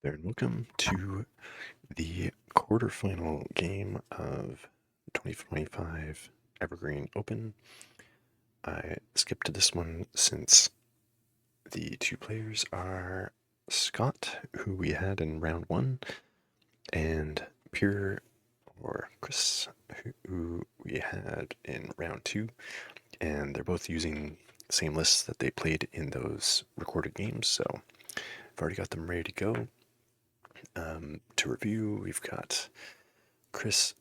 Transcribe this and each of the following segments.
there, and welcome to the quarterfinal game of 2025 Evergreen Open. I skipped to this one since the two players are Scott, who we had in round one, and Pure or Chris, who we had in round two, and they're both using the same lists that they played in those recorded games, so I've already got them ready to go. To review, we've got Chris,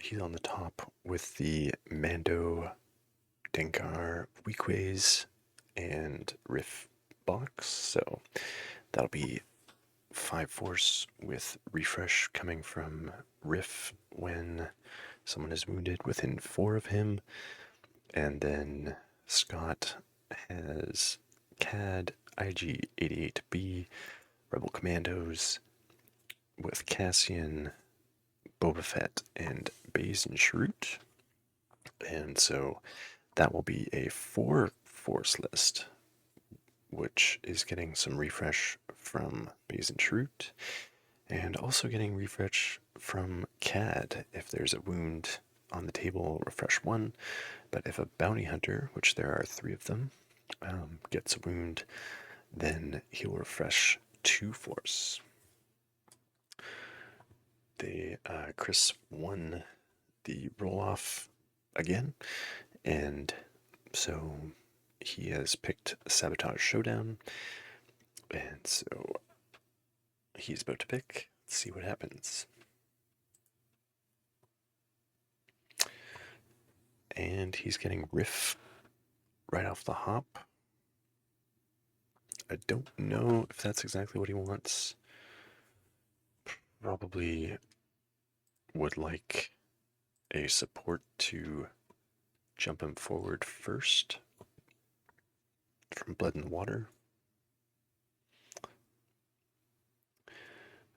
he's on the top with the Mando, Dengar, Weakways, and Riff box. So that'll be 5 force with refresh coming from Riff when someone is wounded within 4 of him. And then Scott has CAD, IG-88B, Rebel Commandos with Cassian, Boba Fett, and Baze and Shroot. And so that will be a 4 force list, which is getting some refresh from Baze and Shroot, and also getting refresh from CAD. If there's a wound on the table, refresh 1, but if a bounty hunter, which there are 3 of them, gets a wound, then he'll refresh 2 force. Chris won the roll-off again, and so he has picked Sabotage Showdown, and so he's about to pick. Let's see what happens. And he's getting Riff right off the hop. I don't know if that's exactly what he wants. Probably would like a support to jump him forward first from Blood and Water.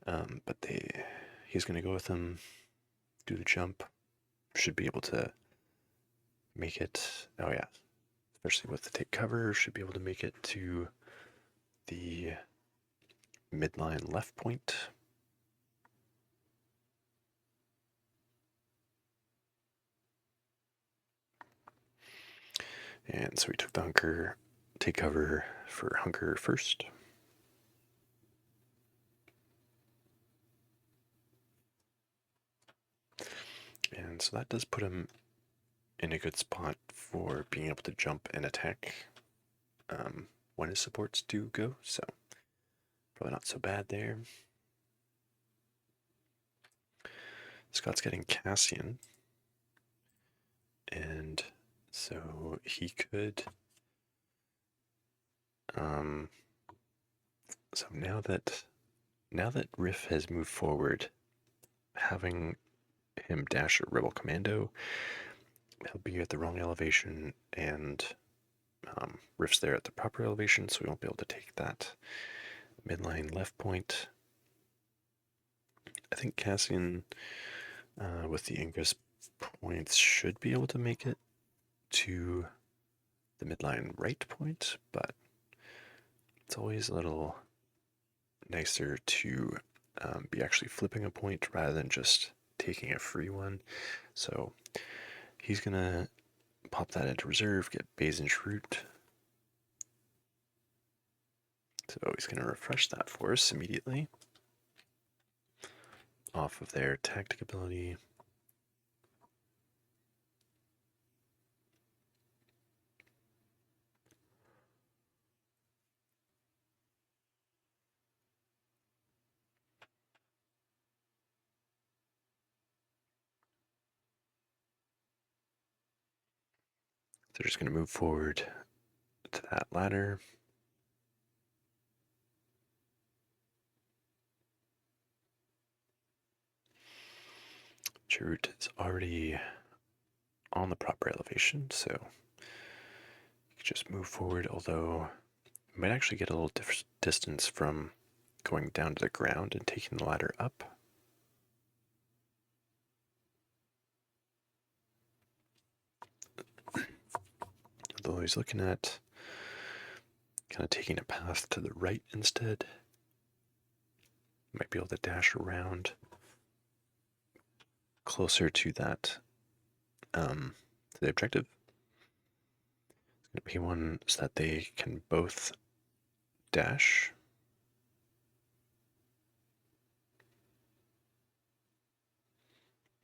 But he's going to go with him, do the jump. Should be able to make it. Oh, yeah. Especially with the take cover, should be able to make it to the midline left point. And so we took the hunker, take cover for hunker first. And so that does put him in a good spot for being able to jump and attack when his supports do go, so probably not so bad there. Scott's getting Cassian, and so he could so now that Riff has moved forward, having him dash a Rebel Commando, he'll be at the wrong elevation, and Riff's there at the proper elevation, so we won't be able to take that midline left point. I think Cassian, with the Ingress points, should be able to make it to the midline right point, but it's always a little nicer to be actually flipping a point rather than just taking a free one. So he's gonna pop that into reserve, get Baze and Shroot. So he's gonna refresh that for us immediately off of their tactic ability. They're just going to move forward to that ladder. Chirrut is already on the proper elevation, so you can just move forward, although you might actually get a little distance from going down to the ground and taking the ladder up. Although he's looking at kind of taking a path to the right instead. Might be able to dash around closer to that, to the objective. It's going to be one so that they can both dash.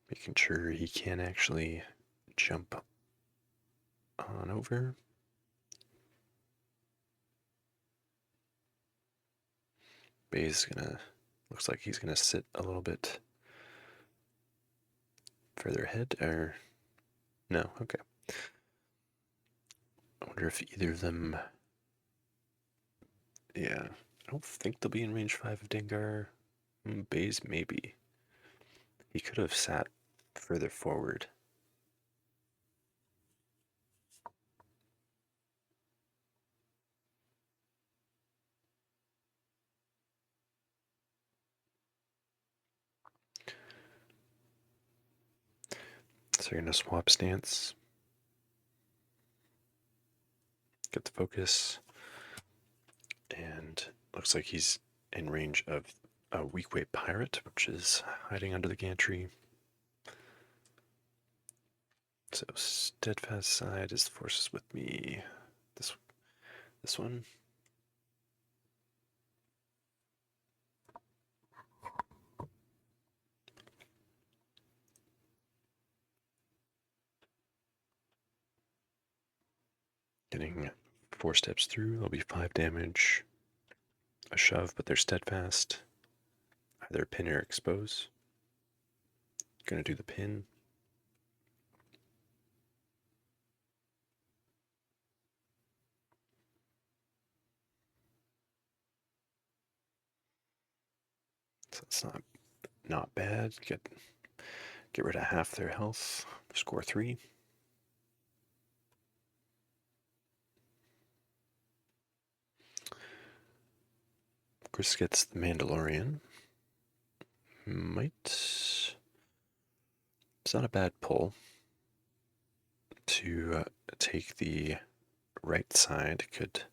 Making sure he can actually jump on over. Bay's looks like he's gonna sit a little bit further ahead, or no, okay. I wonder if either of them, yeah, I don't think they'll be in range 5 of Dengar. Bay's maybe. He could have sat further forward. So you're gonna swap stance. Get the focus. And looks like he's in range of a weak weight pirate, which is hiding under the gantry. So steadfast side is the forces with me. This one. Getting 4 steps through, there'll be 5 damage. A shove, but they're steadfast. Either pin or expose. Gonna do the pin. So it's not bad. Get rid of half their health. Score 3. Chris gets the Mandalorian. It's not a bad pull to take the right side. Could,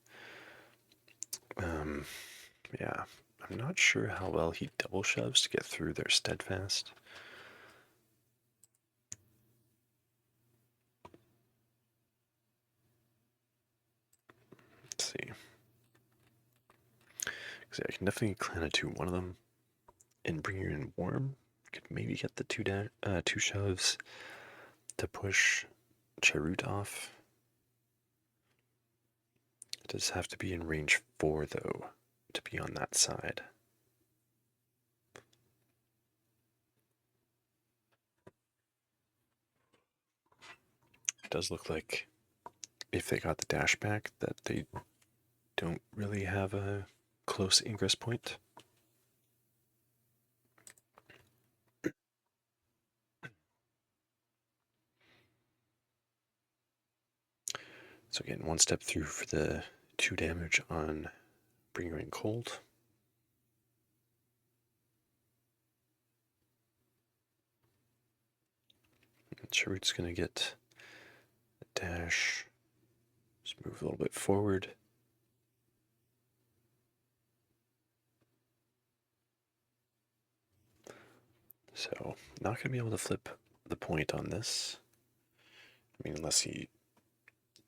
yeah, I'm not sure how well he double shoves to get through their steadfast. Let's see. Because I can definitely clan it to one of them and bring you in warm. Could maybe get the two shoves to push Charut off. It does have to be in range 4 though to be on that side. It does look like if they got the dash back that they don't really have a close ingress point. So again, 1 step through for the 2 damage on Bring You In Cold. Charut's gonna get a dash. Just move a little bit forward. So, not going to be able to flip the point on this. I mean, unless he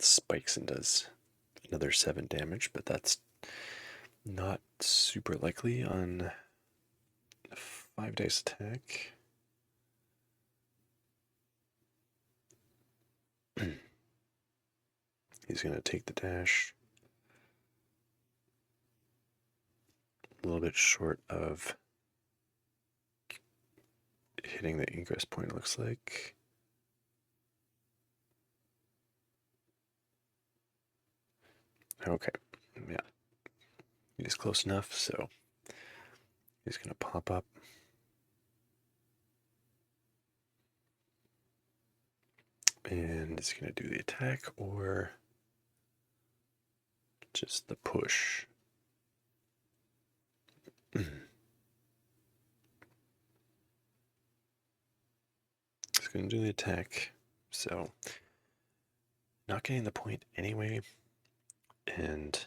spikes and does another 7 damage, but that's not super likely on a 5 dice attack. He's going to take the dash. A little bit short of hitting the ingress point, looks like. Okay, yeah. He's close enough, so he's going to pop up. And he's going to do the attack or just the push. He's going to do the attack, so not getting the point anyway. And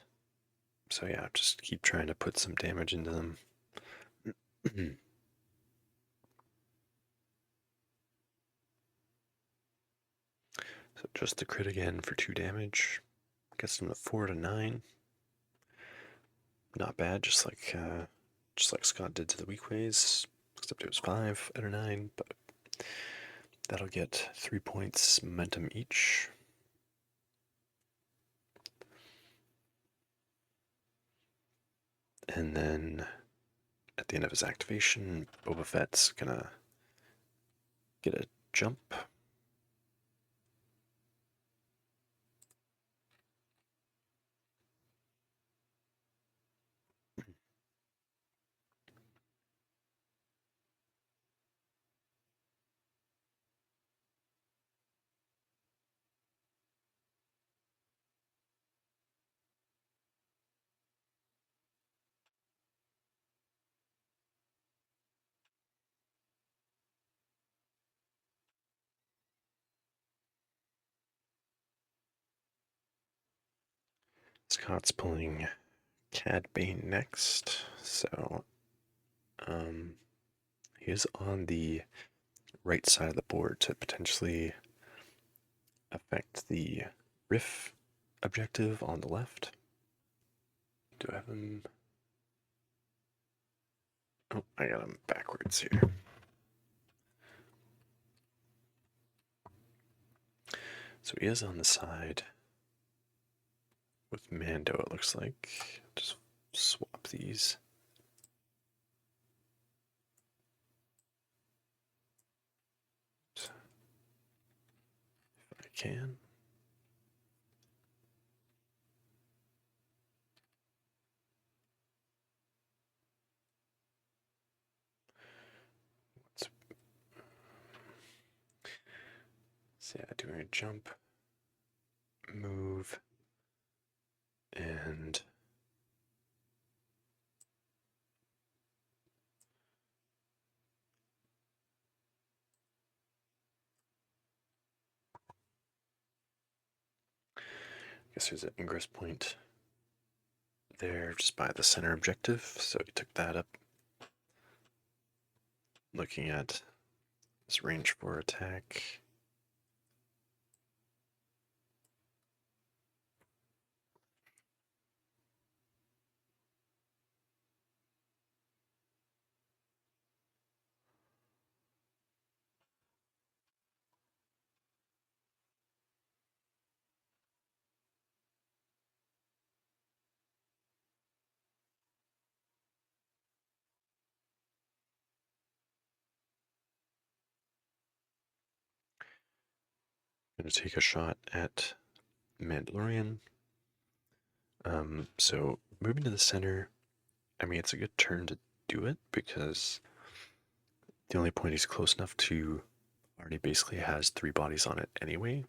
so yeah, just keep trying to put some damage into them. So just the crit again for 2 damage. Gets them to 4 to 9. Not bad, just like Scott did to the weak ways, except it was 5 out of 9, but that'll get 3 points momentum each. And then at the end of his activation, Boba Fett's gonna get a jump. Scott's pulling Cad Bane next, so he is on the right side of the board to potentially affect the Riff objective on the left. Do I have him? Oh, I got him backwards here. So he is on the side with Mando, it looks like. Just swap these. If I can. So yeah, doing a jump, move, and I guess there's an ingress point there just by the center objective, so he took that up. Looking at his range for attack. Going to take a shot at Mandalorian. So moving to the center, I mean, it's a good turn to do it because the only point he's close enough to already basically has 3 bodies on it anyway.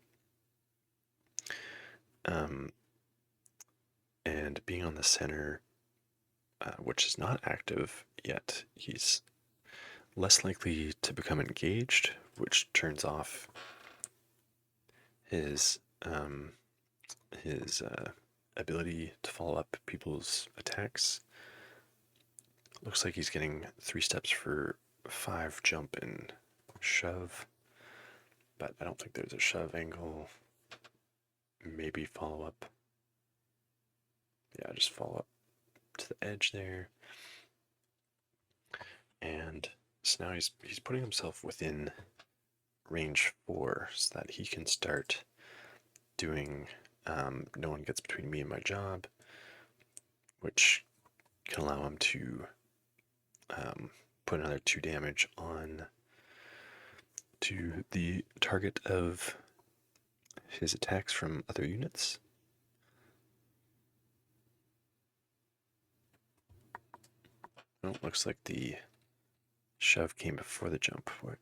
And being on the center, which is not active yet, he's less likely to become engaged, which turns off his ability to follow up people's attacks. Looks like he's getting 3 steps for 5 jump and shove, but I don't think there's a shove angle. Maybe follow up. Yeah, just follow up to the edge there. And so now he's putting himself within range 4 so that he can start doing no one gets between me and my job, which can allow him to put another 2 damage on to the target of his attacks from other units. Oh, looks like the shove came before the jump. What?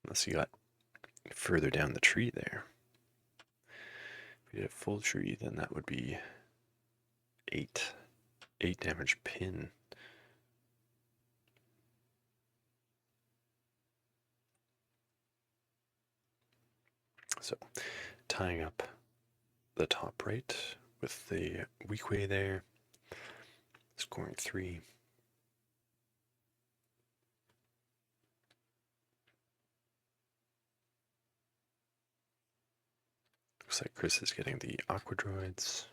Unless you got further down the tree there. If we did a full tree, then that would be 8 damage pin. So tying up the top right with the weak way there, scoring 3. Looks like Chris is getting the Aqua Droids.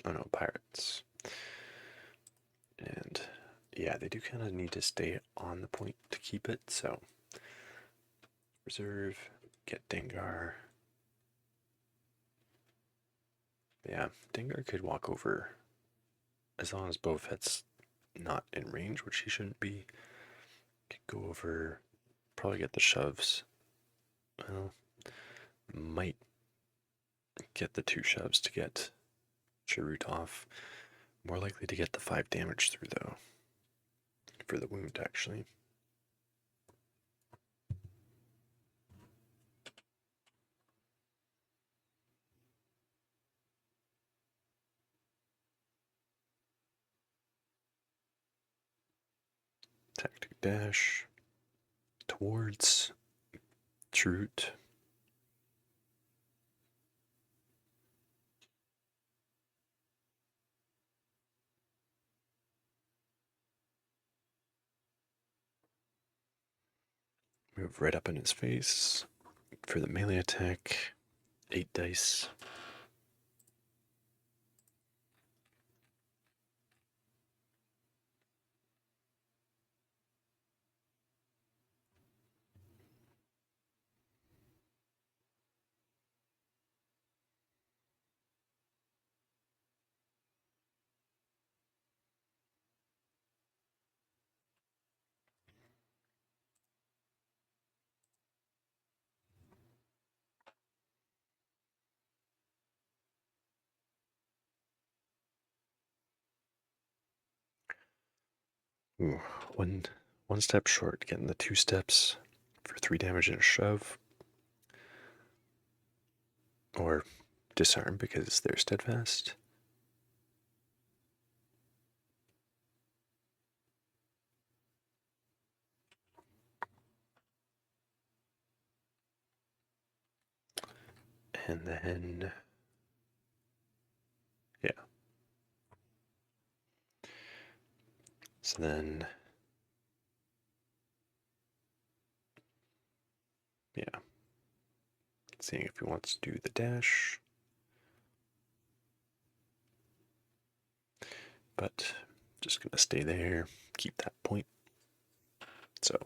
Oh no, Pirates. And yeah, they do kind of need to stay on the point to keep it, so reserve, get Dengar. Yeah, Dengar could walk over as long as Boba Fett's not in range, which he shouldn't be. Could go over, probably get the shoves. Well, might get the 2 shoves to get Chirrut off. More likely to get the 5 damage through, though, for the wound, actually. Tactic dash towards Chirrut. Move right up in his face for the melee attack. 8 dice. Ooh, one step short, getting the 2 steps for 3 damage and a shove. Or disarm because they're steadfast. And then, yeah. So then, yeah. Seeing if he wants to do the dash. But just going to stay there, keep that point. So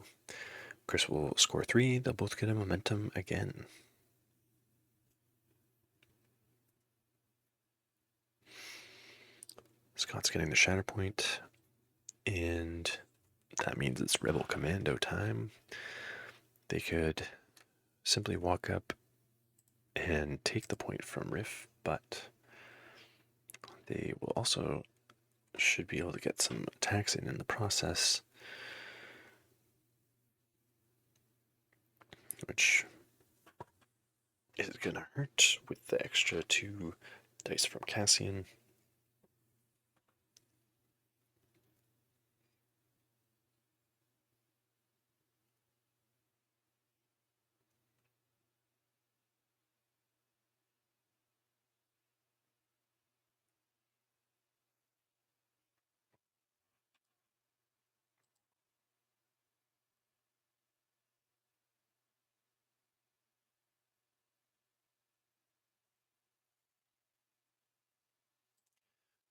Chris will score 3. They'll both get a momentum again. Scott's getting the shatter point, and that means it's Rebel Commando time. They could simply walk up and take the point from Riff, but they will also should be able to get some attacks in the process, which is going to hurt with the extra 2 dice from Cassian.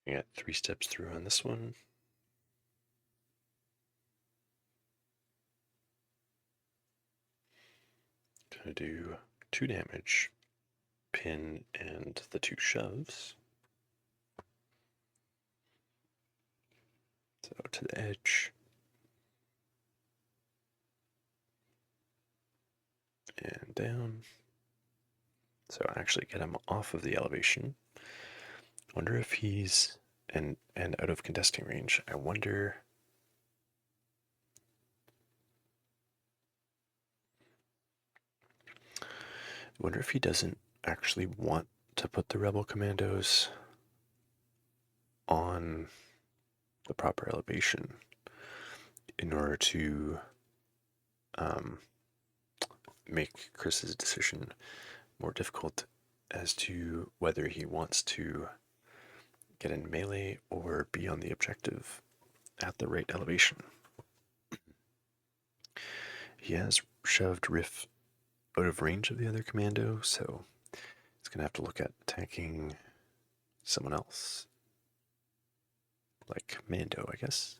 We got 3 steps through on this one. Gonna do 2 damage, pin, and the 2 shoves. So to the edge. And down. So actually get him off of the elevation. Wonder if he's and out of contesting range. I wonder if he doesn't actually want to put the rebel commandos on the proper elevation in order to make Chris's decision more difficult as to whether he wants to get in melee or be on the objective at the right elevation. He has shoved Riff out of range of the other commando, so he's going to have to look at attacking someone else. Like Mando, I guess.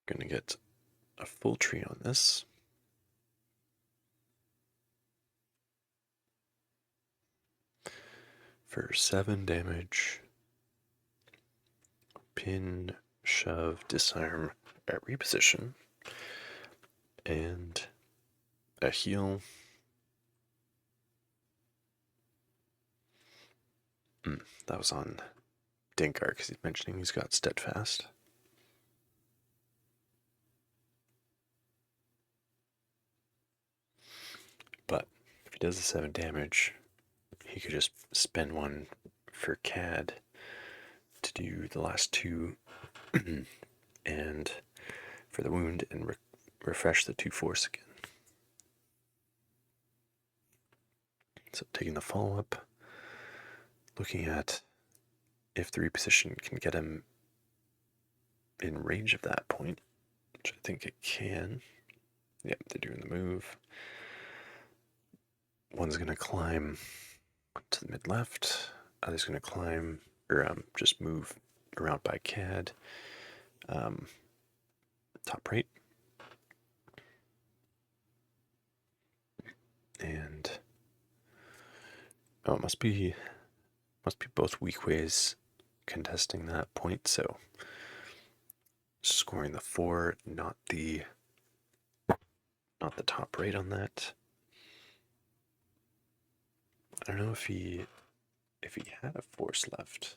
Gonna get a full tree on this. For 7 damage. Pin, shove, disarm at reposition. And a heal. That was on Dengar because he's mentioning he's got steadfast. But if he does the 7 damage, he could just spend one for Cad to do the last 2 and for the wound and refresh the 2 force again. So taking the follow-up, looking at if the reposition can get him in range of that point, which I think it can. Yep, they're doing the move. One's going to climb to the mid-left, other's going to climb, or just move around by Cad. Top right. And it must be both weak ways contesting that point, so scoring the 4, not the top right on that. I don't know if he had a force left.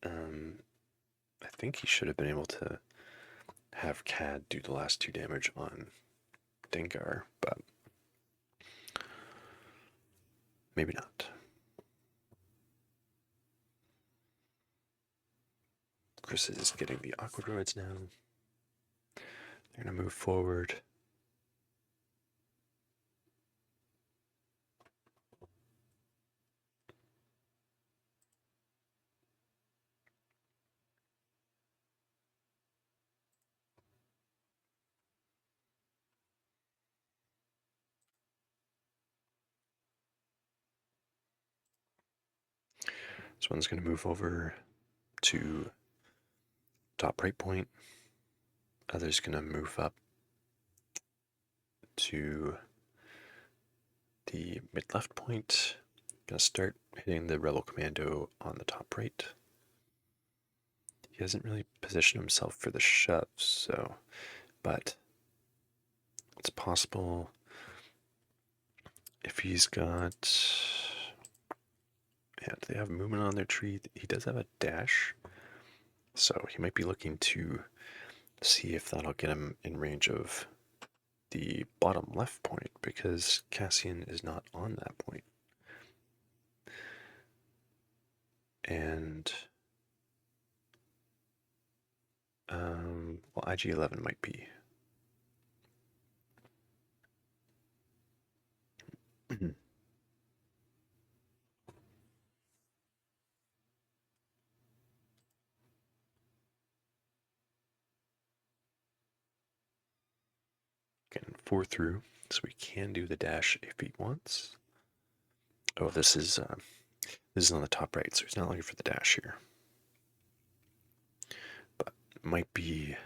I think he should have been able to have Cad do the last 2 damage on Dengar, but maybe not. Chris is getting the aqua droids now. They're going to move forward. This one's going to move over to top right point. Other's going to move up to the mid left point. Going to start hitting the rebel commando on the top right. He hasn't really positioned himself for the shoves, so, but it's possible if he's got, yeah, do they have movement on their tree? He does have a dash, so he might be looking to see if that'll get him in range of the bottom left point, because Cassian is not on that point. And well, IG-11 might be. Getting 4 through, so we can do the dash if he wants. Oh, this is on the top right, so he's not looking for the dash here. But might be,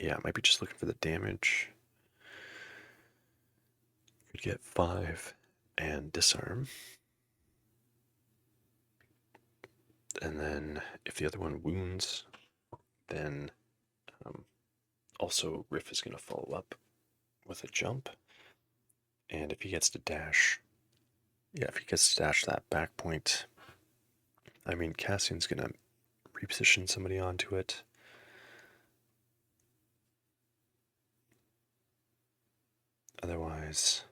yeah, might be just looking for the damage. Could get 5 and disarm. And then if the other one wounds, then Also, Riff is going to follow up with a jump, and if he gets to dash, if he gets to dash that back point, I mean, Cassian's going to reposition somebody onto it. Otherwise,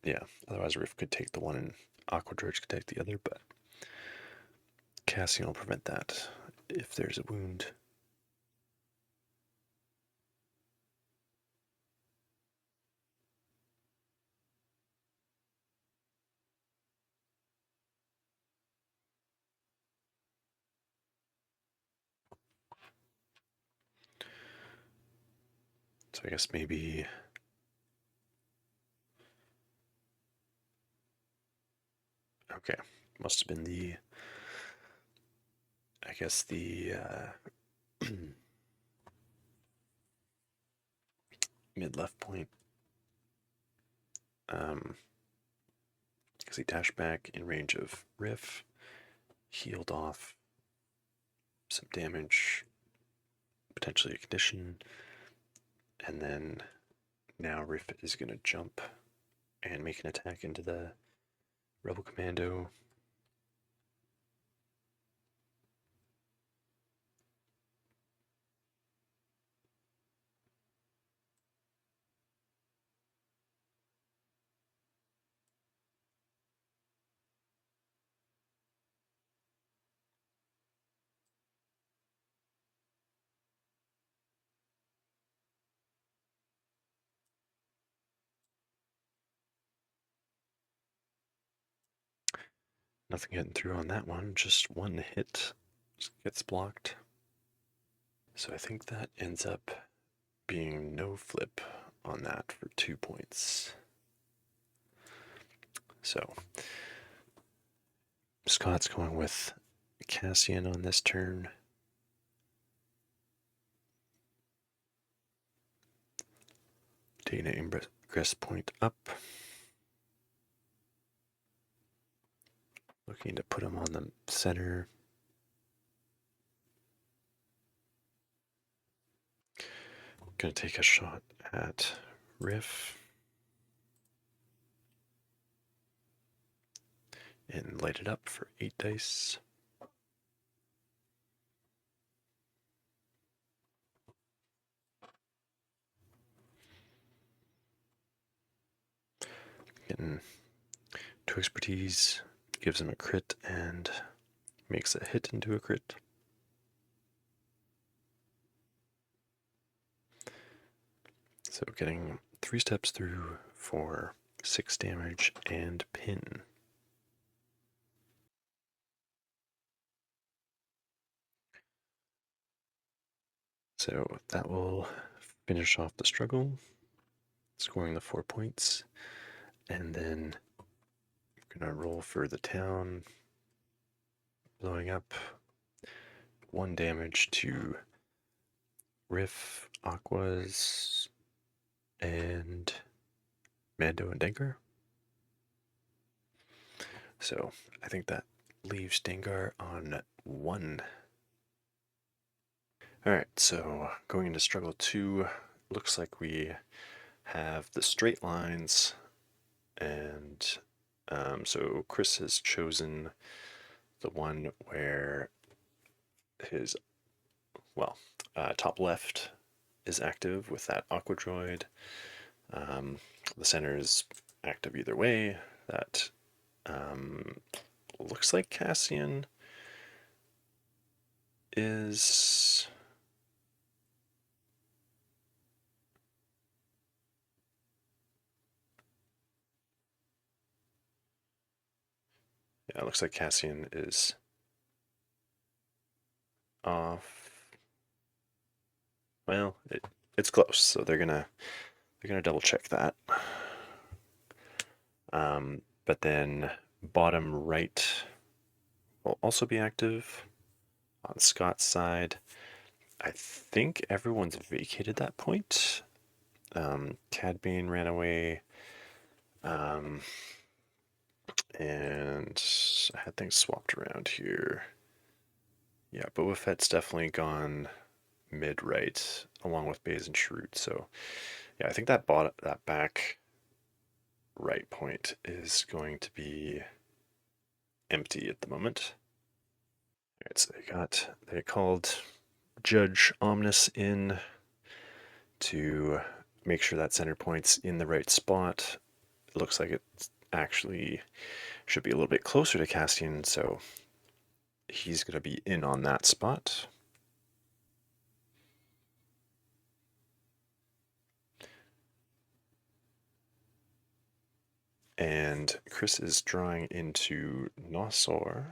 Riff could take the one and Aqua Dredge could take the other, but Cassian will prevent that if there's a wound. So I guess maybe... Okay, must have been the... I guess the mid-left point. Because he dashed back in range of Riff, healed off some damage, potentially a condition, and then now Riff is going to jump and make an attack into the Rebel Commando. Nothing getting through on that one, just one hit gets blocked. So I think that ends up being no flip on that for 2 points. So Scott's going with Cassian on this turn. Taking an ingress point up. Looking to put him on the center. Gonna take a shot at Riff. And light it up for 8 dice. Getting 2 expertise, gives him a crit and makes a hit into a crit. So getting 3 steps through for 6 damage and pin. So that will finish off the struggle, scoring the 4 points. And then I'm gonna roll for the town, blowing up 1 damage to Riff, Aquas, and Mando and Dengar. So I think that leaves Dengar on 1. Alright, so going into struggle 2, looks like we have the straight lines, and so Chris has chosen the one where his, top left is active with that Aqua Droid. The center is active either way. That looks like Cassian is... Yeah, it looks like Cassian is off. Well, it's close, so they're gonna double check that. But then bottom right will also be active on Scott's side. I think everyone's vacated that point. Cad Bane ran away, and I had things swapped around here. Yeah, Boba Fett's definitely gone mid-right, along with Bays and Shroot. So yeah, I think that back right point is going to be empty at the moment. All right, so they called Judge Omnis in to make sure that center point's in the right spot. It looks like it actually should be a little bit closer to Cassian, so he's going to be in on that spot. And Chris is drawing into Nosor.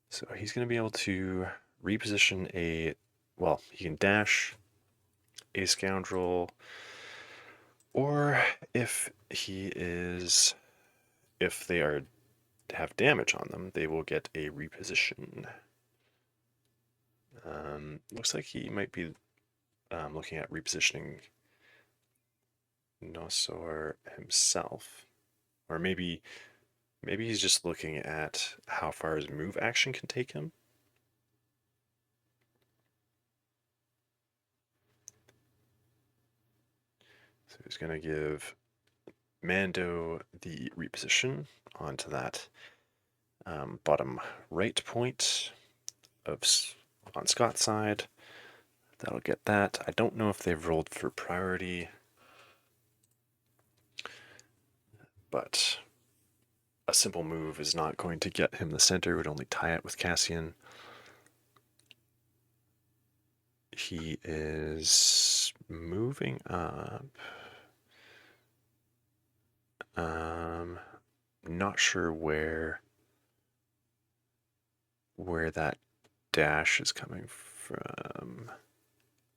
So he's going to be able to reposition well, he can dash a Scoundrel, or if they have damage on them, they will get a reposition. Looks like he might be looking at repositioning Nosor himself, or maybe he's just looking at how far his move action can take him. So he's going to give Mando the reposition onto that bottom right point on Scott's side. That'll get that. I don't know if they've rolled for priority, but a simple move is not going to get him the center. It would only tie it with Cassian. He is moving up. Not sure where that dash is coming from.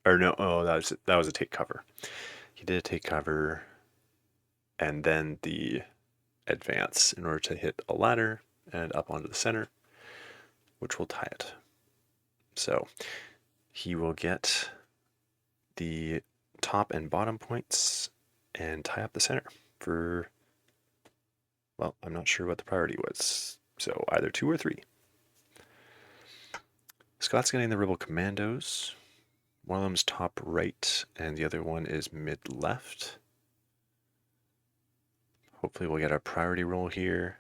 Or no, oh, that was a take cover. He did a take cover and then the advance in order to hit a ladder and up onto the center, which will tie it. So he will get the top and bottom points and tie up the center for, well, I'm not sure what the priority was. So either 2 or 3. Scott's getting the Rebel Commandos. One of them's top right, and the other one is mid left. Hopefully we'll get a priority roll here.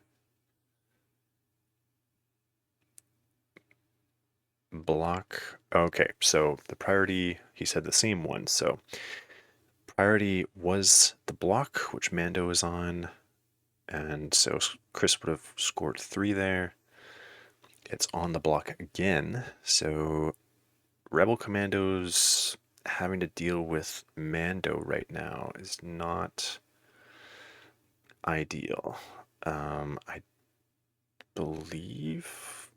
Block. Okay, so the priority, he said the same one. So priority was the block, which Mando is on. And so Chris would have scored 3 there. It's on the block again. So Rebel Commandos having to deal with Mando right now is not ideal. I believe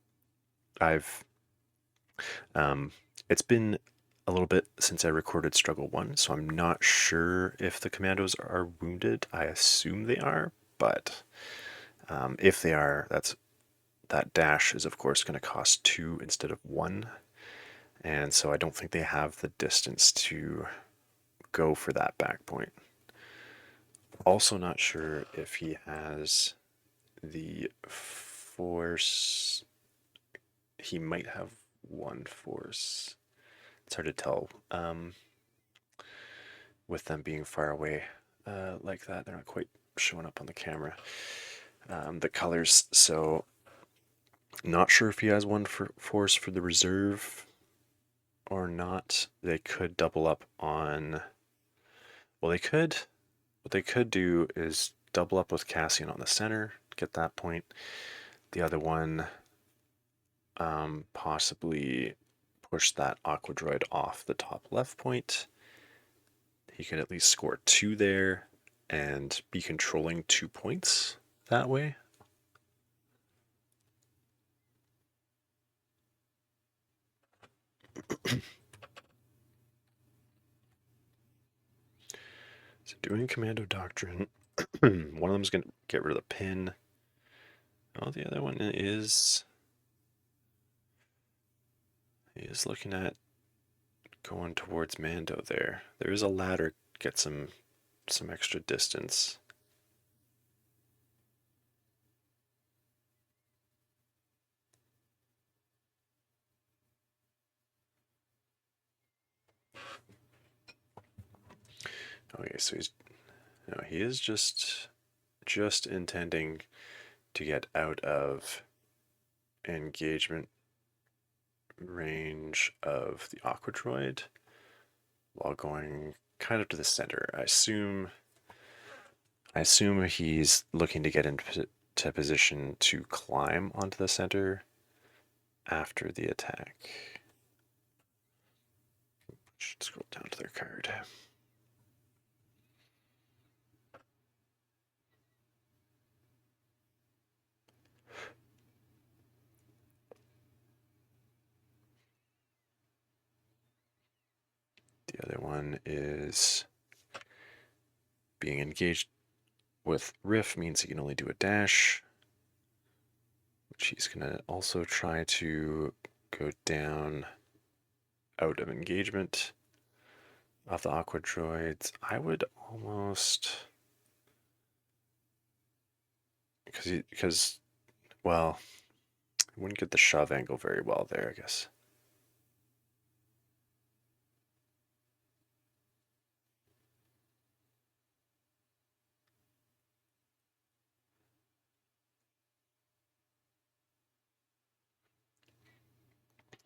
it's been a little bit since I recorded Struggle 1, so I'm not sure if the Commandos are wounded. I assume they are, but if they are, that dash is of course going to cost 2 instead of 1, and so I don't think they have the distance to go for that back point. Also not sure if he has the force. He might have 1 force. It's hard to tell with them being far away like that. They're not quite showing up on the camera. The colors, so not sure if he has 1 force for the reserve or not. They could double up on, well, what they could do is double up with Cassian on the center, get that point. The other one, possibly push that Aqua Droid off the top left point. He could at least score 2 there and be controlling 2 points that way. So doing Commando Doctrine, one of them is going to get rid of the pin. Oh, the other one is looking at going towards Mando there. There is a ladder, get some extra distance. Okay, so he is just intending to get out of engagement range of the Aqua Droid while going kind of to the center. I assume he's looking to get into position to climb onto the center after the attack. Should scroll down to their card. The other one is being engaged with Riff means he can only do a dash, which he's going to also try to go down out of engagement of the Aqua Droids. I would almost, because well, I wouldn't get the shove angle very well there, I guess.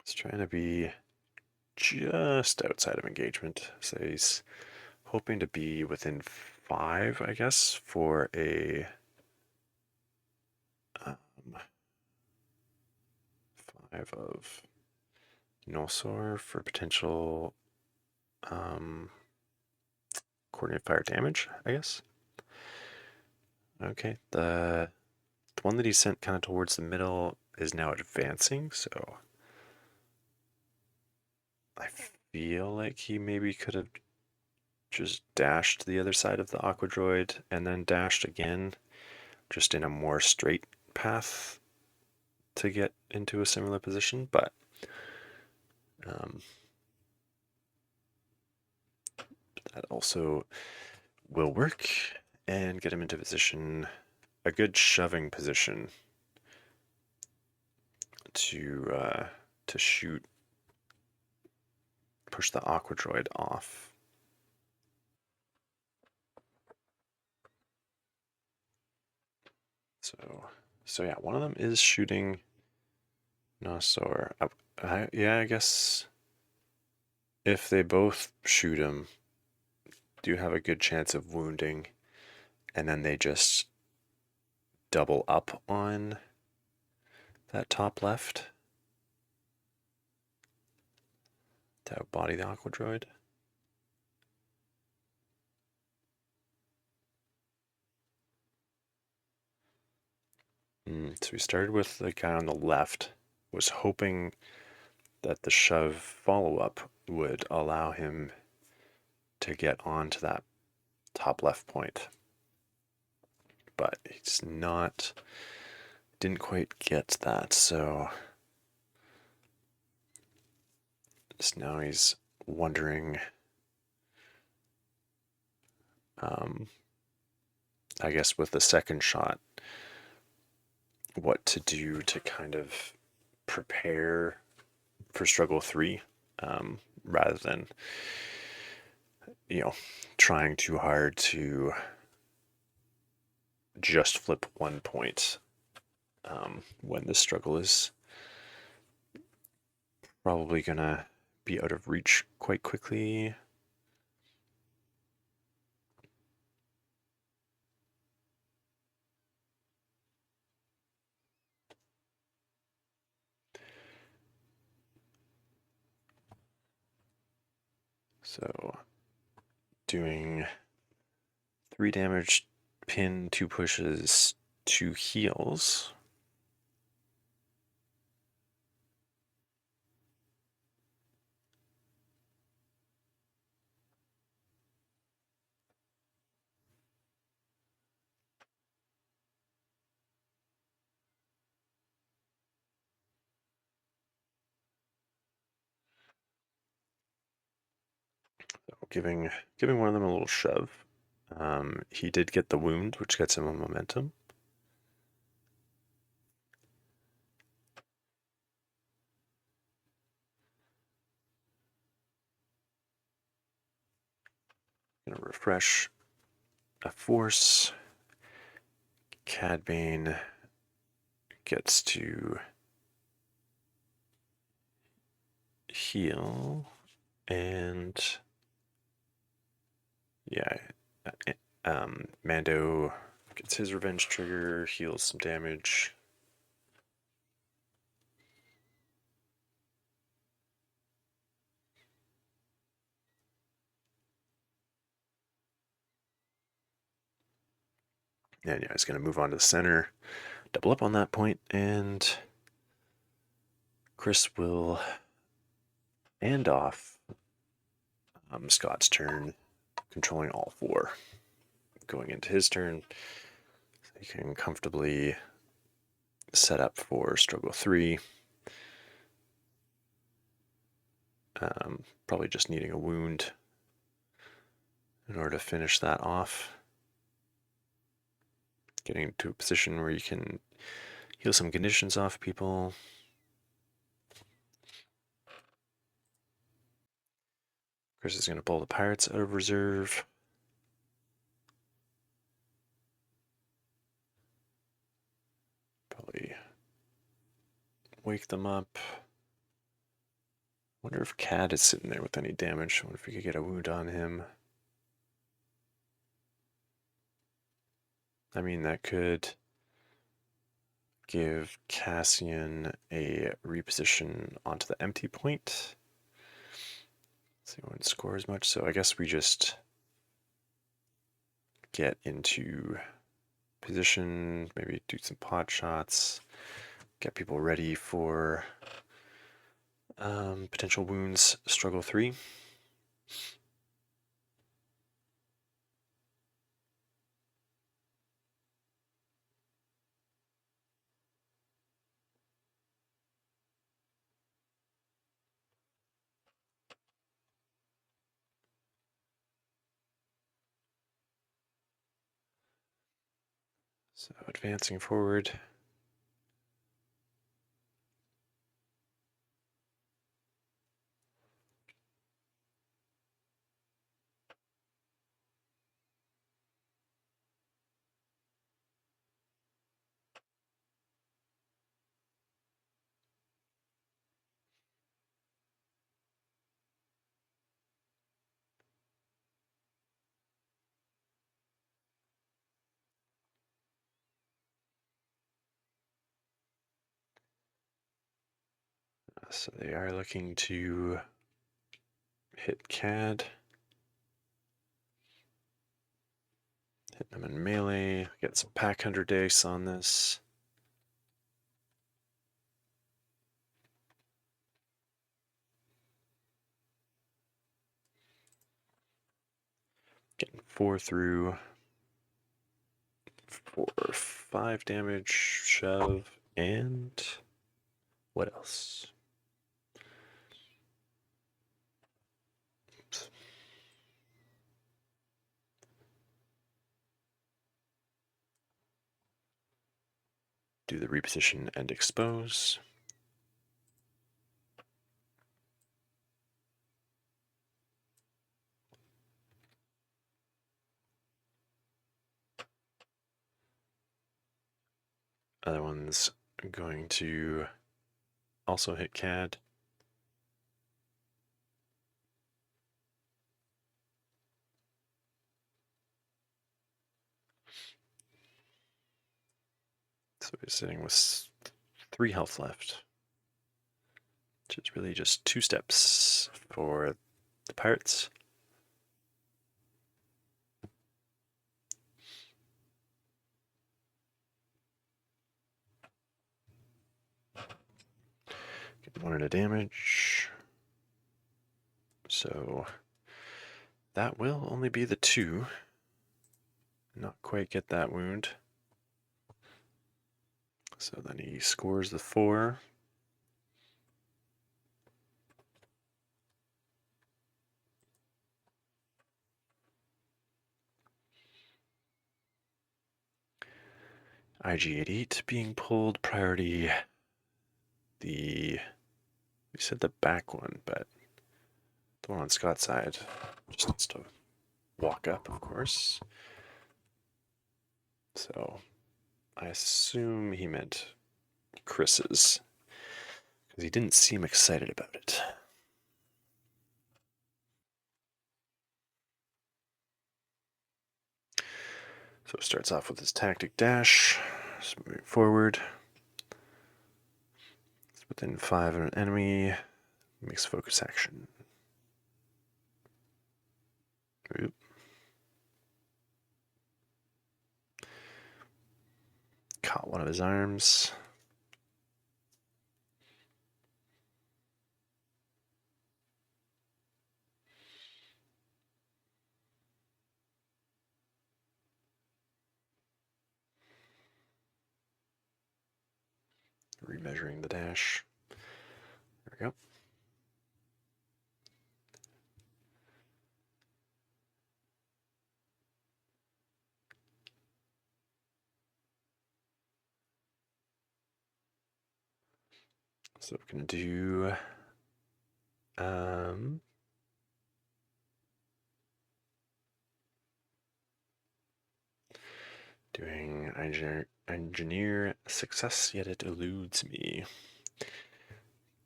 He's trying to be just outside of engagement, so he's hoping to be within 5, I guess, for a um, 5 of Nosor for potential coordinate fire damage, I guess. Okay, the one that he sent kind of towards the middle is now advancing, so I feel like he maybe could have just dashed the other side of the Aqua Droid and then dashed again, just in a more straight path to get into a similar position, but that also will work and get him into position, a good shoving position to shoot, push the Aqua Droid off. So yeah, one of them is shooting Nosor. Yeah, I guess if they both shoot him, do have a good chance of wounding, and then they just double up on that top left to outbody the Aqua Droid. So we started with the guy on the left, was hoping that the shove follow-up would allow him to get onto that top left point. But he's didn't quite get that, so just now he's wondering, I guess with the second shot, what to do to kind of prepare for struggle 3, rather than trying too hard to just flip 1 point, when this struggle is probably gonna be out of reach quite quickly. So doing 3 damage, pin, 2 pushes, 2 heals. So giving one of them a little shove. He did get the wound, which gets him a momentum. Gonna refresh a force. Cad Bane gets to heal, and yeah, Mando gets his revenge trigger, heals some damage. And yeah, he's going to move on to the center, double up on that point, and Chris will end off Scott's turn, controlling all four. Going into his turn, he can comfortably set up for struggle 3. Probably just needing a wound in order to finish that off. Getting to a position where you can heal some conditions off people. Chris is going to pull the pirates out of reserve. Probably wake them up. Wonder if Cad is sitting there with any damage. Wonder if we could get a wound on him. I mean, that could give Cassian a reposition onto the empty point. So he won't score as much. So I guess we just get into position, maybe do some pot shots, get people ready for potential wounds, struggle 3. So advancing forward. So they are looking to hit Cad. Hit them in melee. Get some pack hunter dice on this. Getting 4 through. 4, 5 damage, shove, and what else? Oops. Do the reposition and expose. Other one's going to also hit Cad. So he's sitting with 3 health left, which is really just 2 steps for the pirates. Get 1 into damage. So that will only be the 2. Not quite get that wound. So then he scores the 4. IG-88 being pulled, priority we said the back one, but the one on Scott's side just needs to walk up, of course. So I assume he meant Chris's, because he didn't seem excited about it. So it starts off with his tactic dash, just moving forward. It's within 5 of an enemy, makes focus action. Oop. Caught one of his arms. Remeasuring the dash. There we go. So we're going to do doing engineer success, yet it eludes me.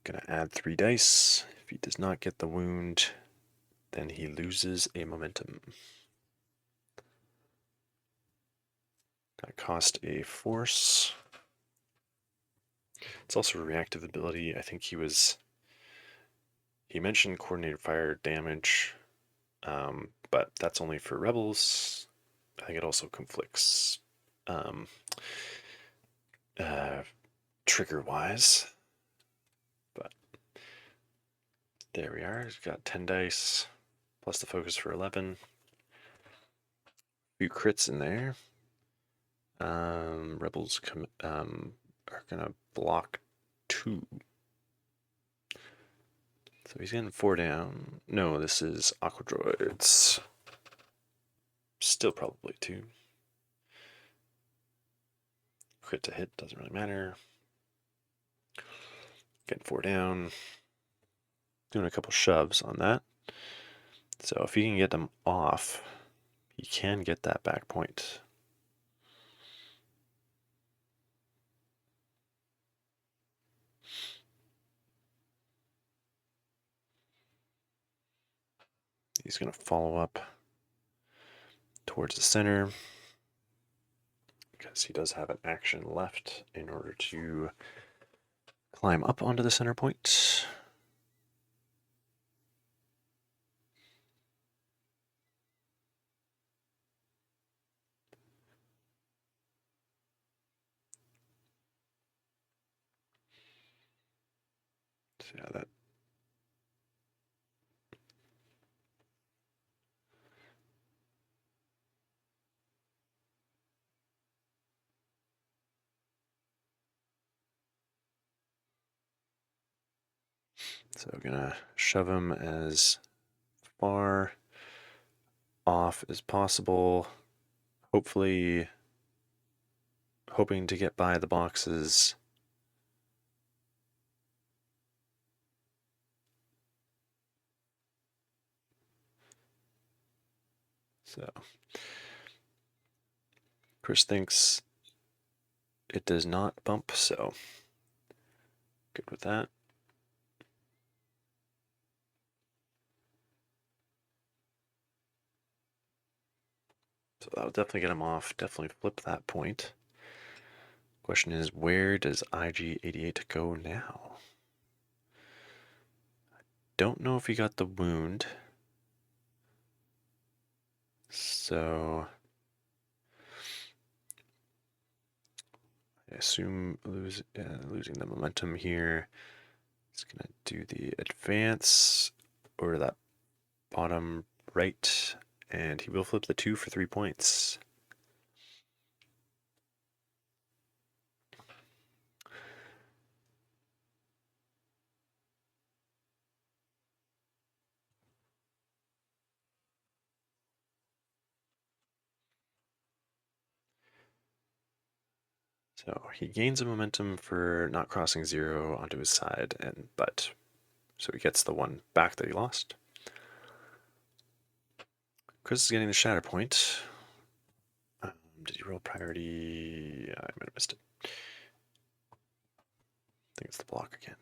Gonna add 3 dice. If he does not get the wound, then he loses a momentum. That cost a force. It's also a reactive ability. I think he mentioned coordinated fire damage, but that's only for rebels. I think it also conflicts trigger-wise. But there we are. He's got 10 dice, plus the focus for 11. A few crits in there. Rebels are gonna block 2. So he's getting 4 down. No, this is Aqua Droids. Still probably 2. Crit to hit, doesn't really matter. Getting 4 down. Doing a couple shoves on that. So if he can get them off, he can get that back point. He's going to follow up towards the center, because he does have an action left in order to climb up onto the center point. So yeah, that. So I'm gonna shove him as far off as possible, hopefully hoping to get by the boxes. So Chris thinks it does not bump, so good with that. So that'll definitely get him off, definitely flip that point. Question is, where does IG-88 go now? Don't know if he got the wound. So I assume losing the momentum here. He's gonna do the advance or that bottom right, and he will flip the 2 for 3 points. So he gains a momentum for not crossing 0 onto his side, so he gets the 1 back that he lost. Chris is getting the shatter point. Did he roll priority? I might have missed it. I think it's the block again.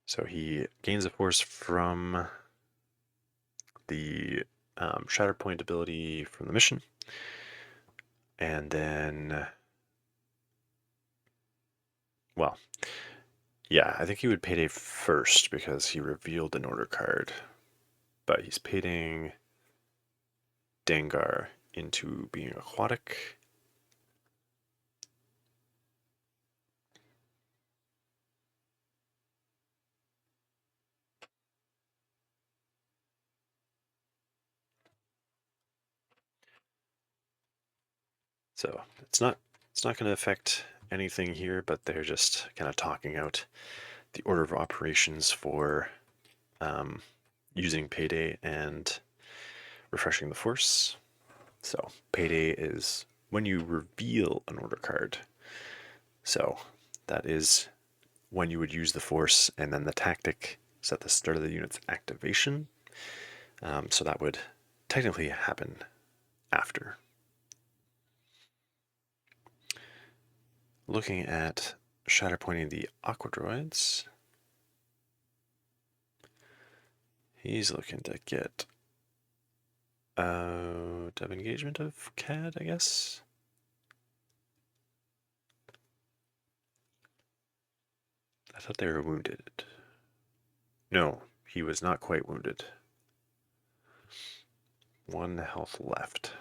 So he gains a force from the shatter point ability from the mission, and then, well, yeah, I think he would payday first because he revealed an order card, but he's paydaying Dengar into being aquatic. So it's not going to affect anything here, but they're just kind of talking out the order of operations for using payday and refreshing the force. So payday is when you reveal an order card. So that is when you would use the force, and then the tactic is at the start of the unit's activation. So that would technically happen after. Looking at shatterpointing the aqua droids, he's looking to get out of engagement of Cad, I guess. I thought they were wounded. No, he was not quite wounded. 1 health left.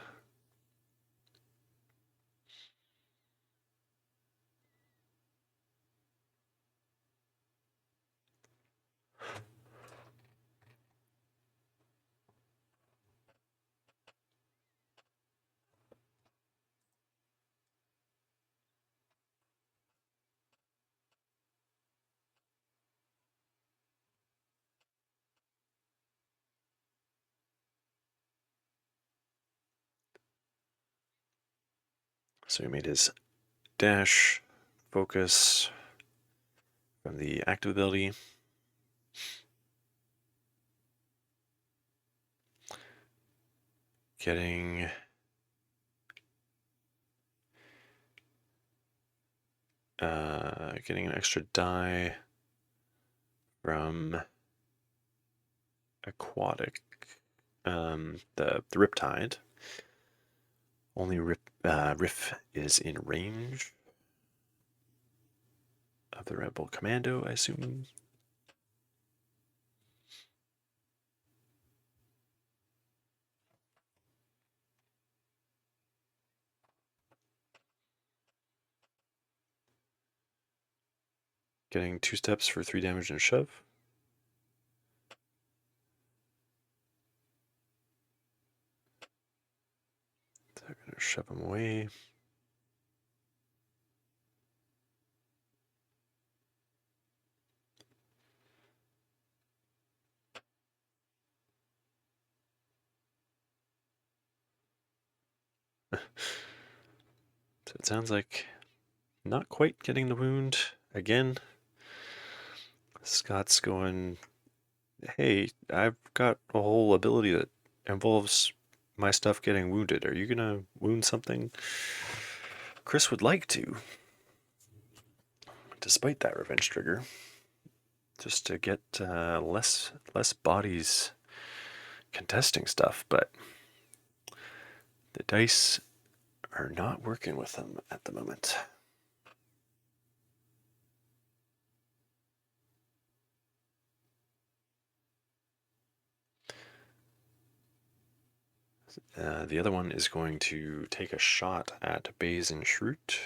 So he made his dash, focus from the active ability. Getting an extra die from aquatic. The Riptide. Only Riff is in range of the Rebel Commando, I assume. Getting 2 steps for 3 damage and a shove. So I'm going to shove him away. So it sounds like not quite getting the wound again. Scott's going, hey, I've got a whole ability that involves my stuff getting wounded. Are you going to wound something? Chris would like to, despite that revenge trigger, just to get less bodies contesting stuff, but the dice are not working with him at the moment. The other one is going to take a shot at Baze and Shroot.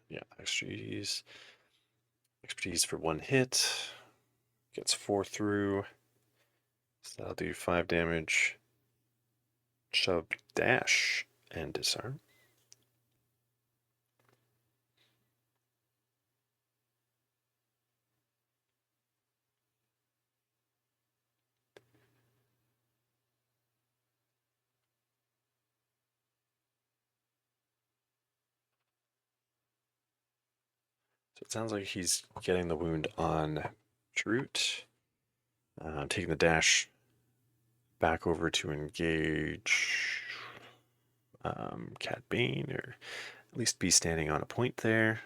Yeah, expertise. Expertise for 1 hit. Gets 4 through. So that'll do 5 damage. Shove, dash, and disarm. So it sounds like he's getting the wound on Trute. Taking the dash back over to engage Cad Bane, or at least be standing on a point there.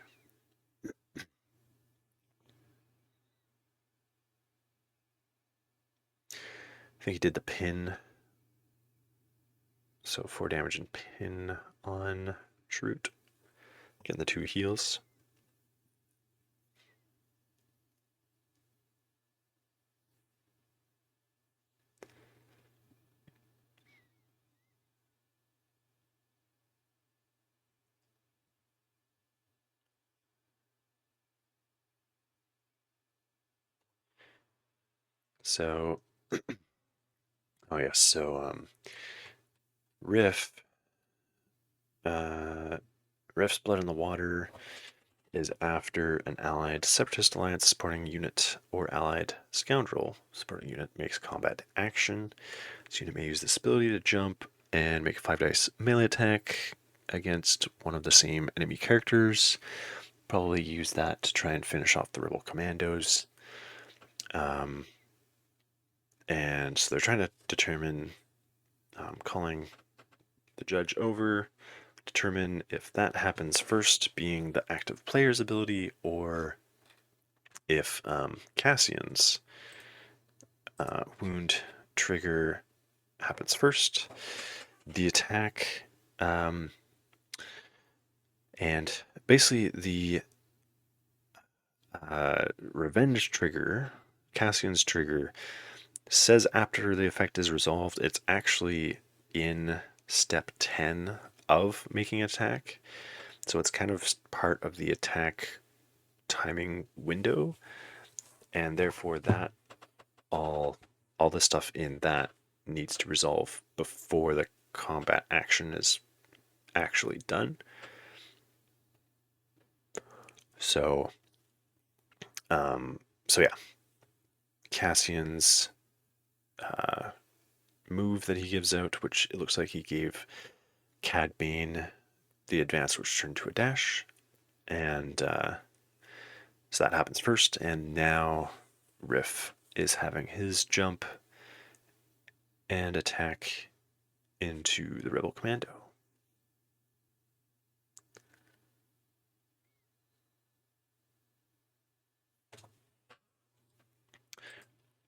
I think he did the pin. So 4 damage and pin on Trute. Getting the 2 heals. So, oh yes, so Riff, Riff's Blood in the Water is after an allied Separatist Alliance supporting unit or allied Scoundrel supporting unit makes combat action. This unit may use this ability to jump and make a 5 dice melee attack against one of the same enemy characters. Probably use that to try and finish off the rebel commandos. And so they're trying to determine, calling the judge over, determine if that happens first, being the active player's ability, or if Cassian's wound trigger happens first. The attack, and basically the revenge trigger, Cassian's trigger, says after the effect is resolved, it's actually in step 10 of making an attack. So it's kind of part of the attack timing window, and therefore that all the stuff in that needs to resolve before the combat action is actually done. So so yeah, Cassian's move that he gives out, which it looks like he gave Cad Bane the advance, which turned to a dash, and so that happens first, and now Riff is having his jump and attack into the Rebel Commando.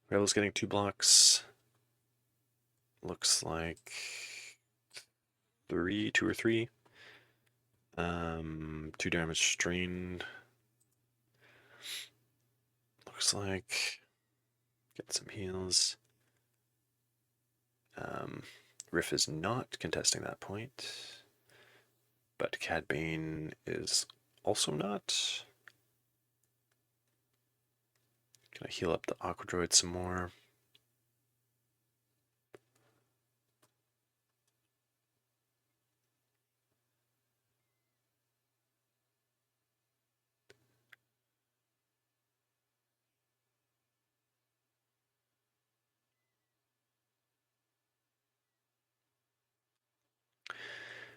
Rebel's getting 2 blocks. Looks like 2 or 3. 2 damage strain. Looks like get some heals. Riff is not contesting that point, but Cad Bane is also not. Gonna heal up the Aqua Droid some more.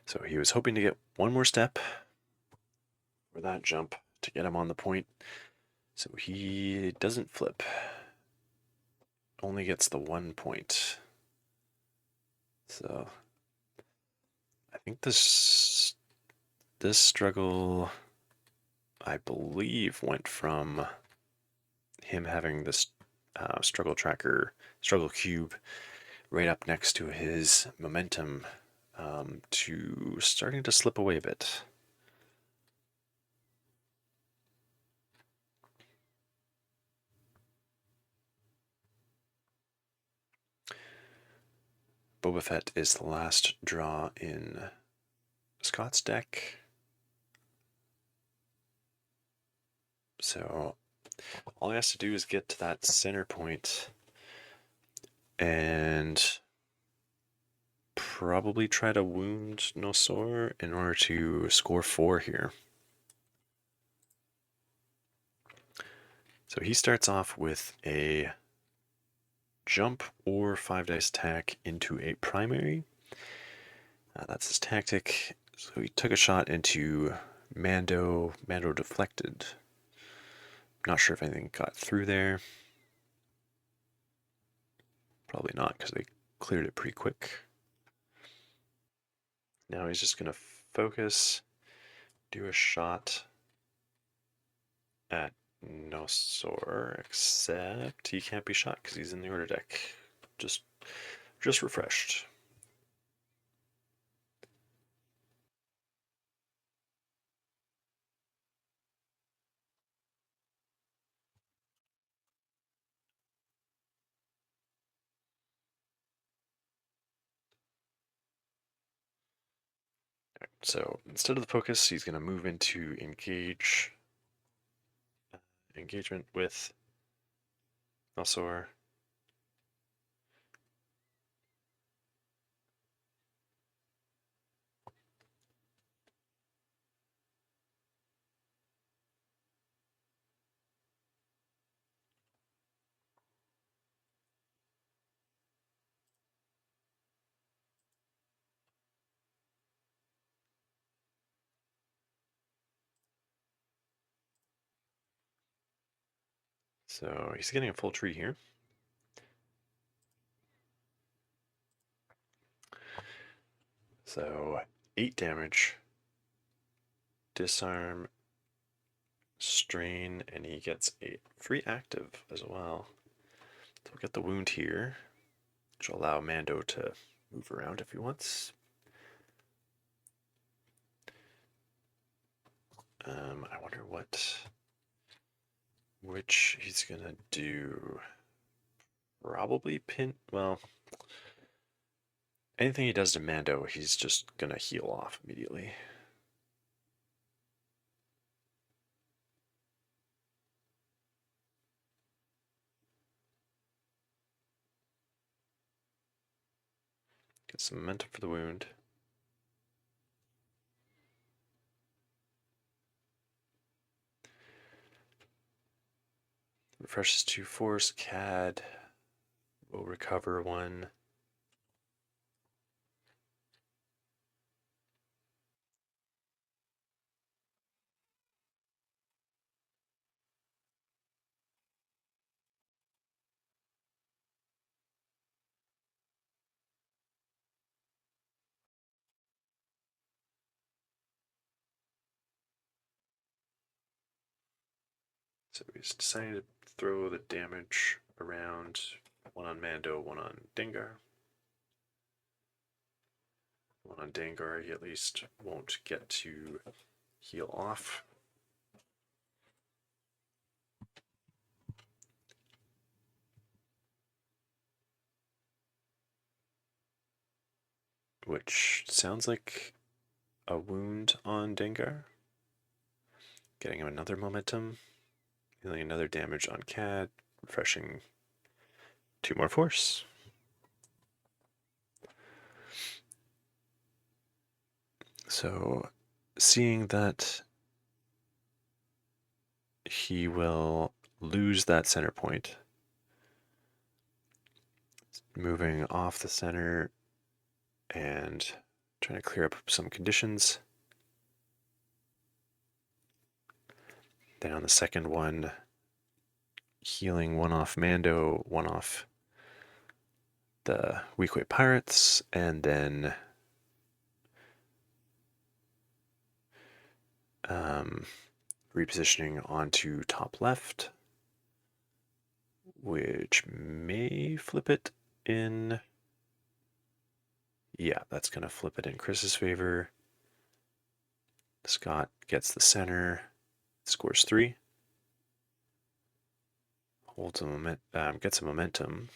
So he was hoping to get one more step for that jump to get him on the point. So he doesn't flip. Only gets the 1 point. So I think this struggle, I believe, went from him having this struggle tracker, struggle cube, right up next to his momentum, to starting to slip away a bit. Boba Fett is the last draw in Scott's deck. So all he has to do is get to that center point and probably try to wound Nosor in order to score 4 here. So he starts off with a jump or 5 dice attack into a primary. That's his tactic. So he took a shot into Mando. Mando deflected. Not sure if anything got through there. Probably not, because they cleared it pretty quick. Now he's just going to focus, do a shot at Nosor, except he can't be shot because he's in the order deck. Just refreshed. So instead of the focus, he's going to move into engagement with Nosor. So he's getting a full tree here. So 8 damage, disarm, strain, and he gets a free active as well. So we'll get the wound here, which will allow Mando to move around if he wants. I wonder which he's gonna do. Probably pin. Well, anything he does to Mando, he's just gonna heal off immediately. Get some momentum for the wound. Refreshes 2 force. Cad will recover 1. So he's decided to throw the damage around. 1 on Mando, 1 on Dengar. 1 on Dengar, he at least won't get to heal off. Which sounds like a wound on Dengar. Getting him another momentum. Dealing another damage on Cad. Refreshing 2 more force. So, seeing that he will lose that center point, moving off the center and trying to clear up some conditions. Then on the second one, healing 1 off Mando, 1 off the Weakway Pirates, and then repositioning onto top left, which may flip it in. Yeah, that's going to flip it in Chris's favor. Scott gets the center, scores 3. Holds a gets a momentum.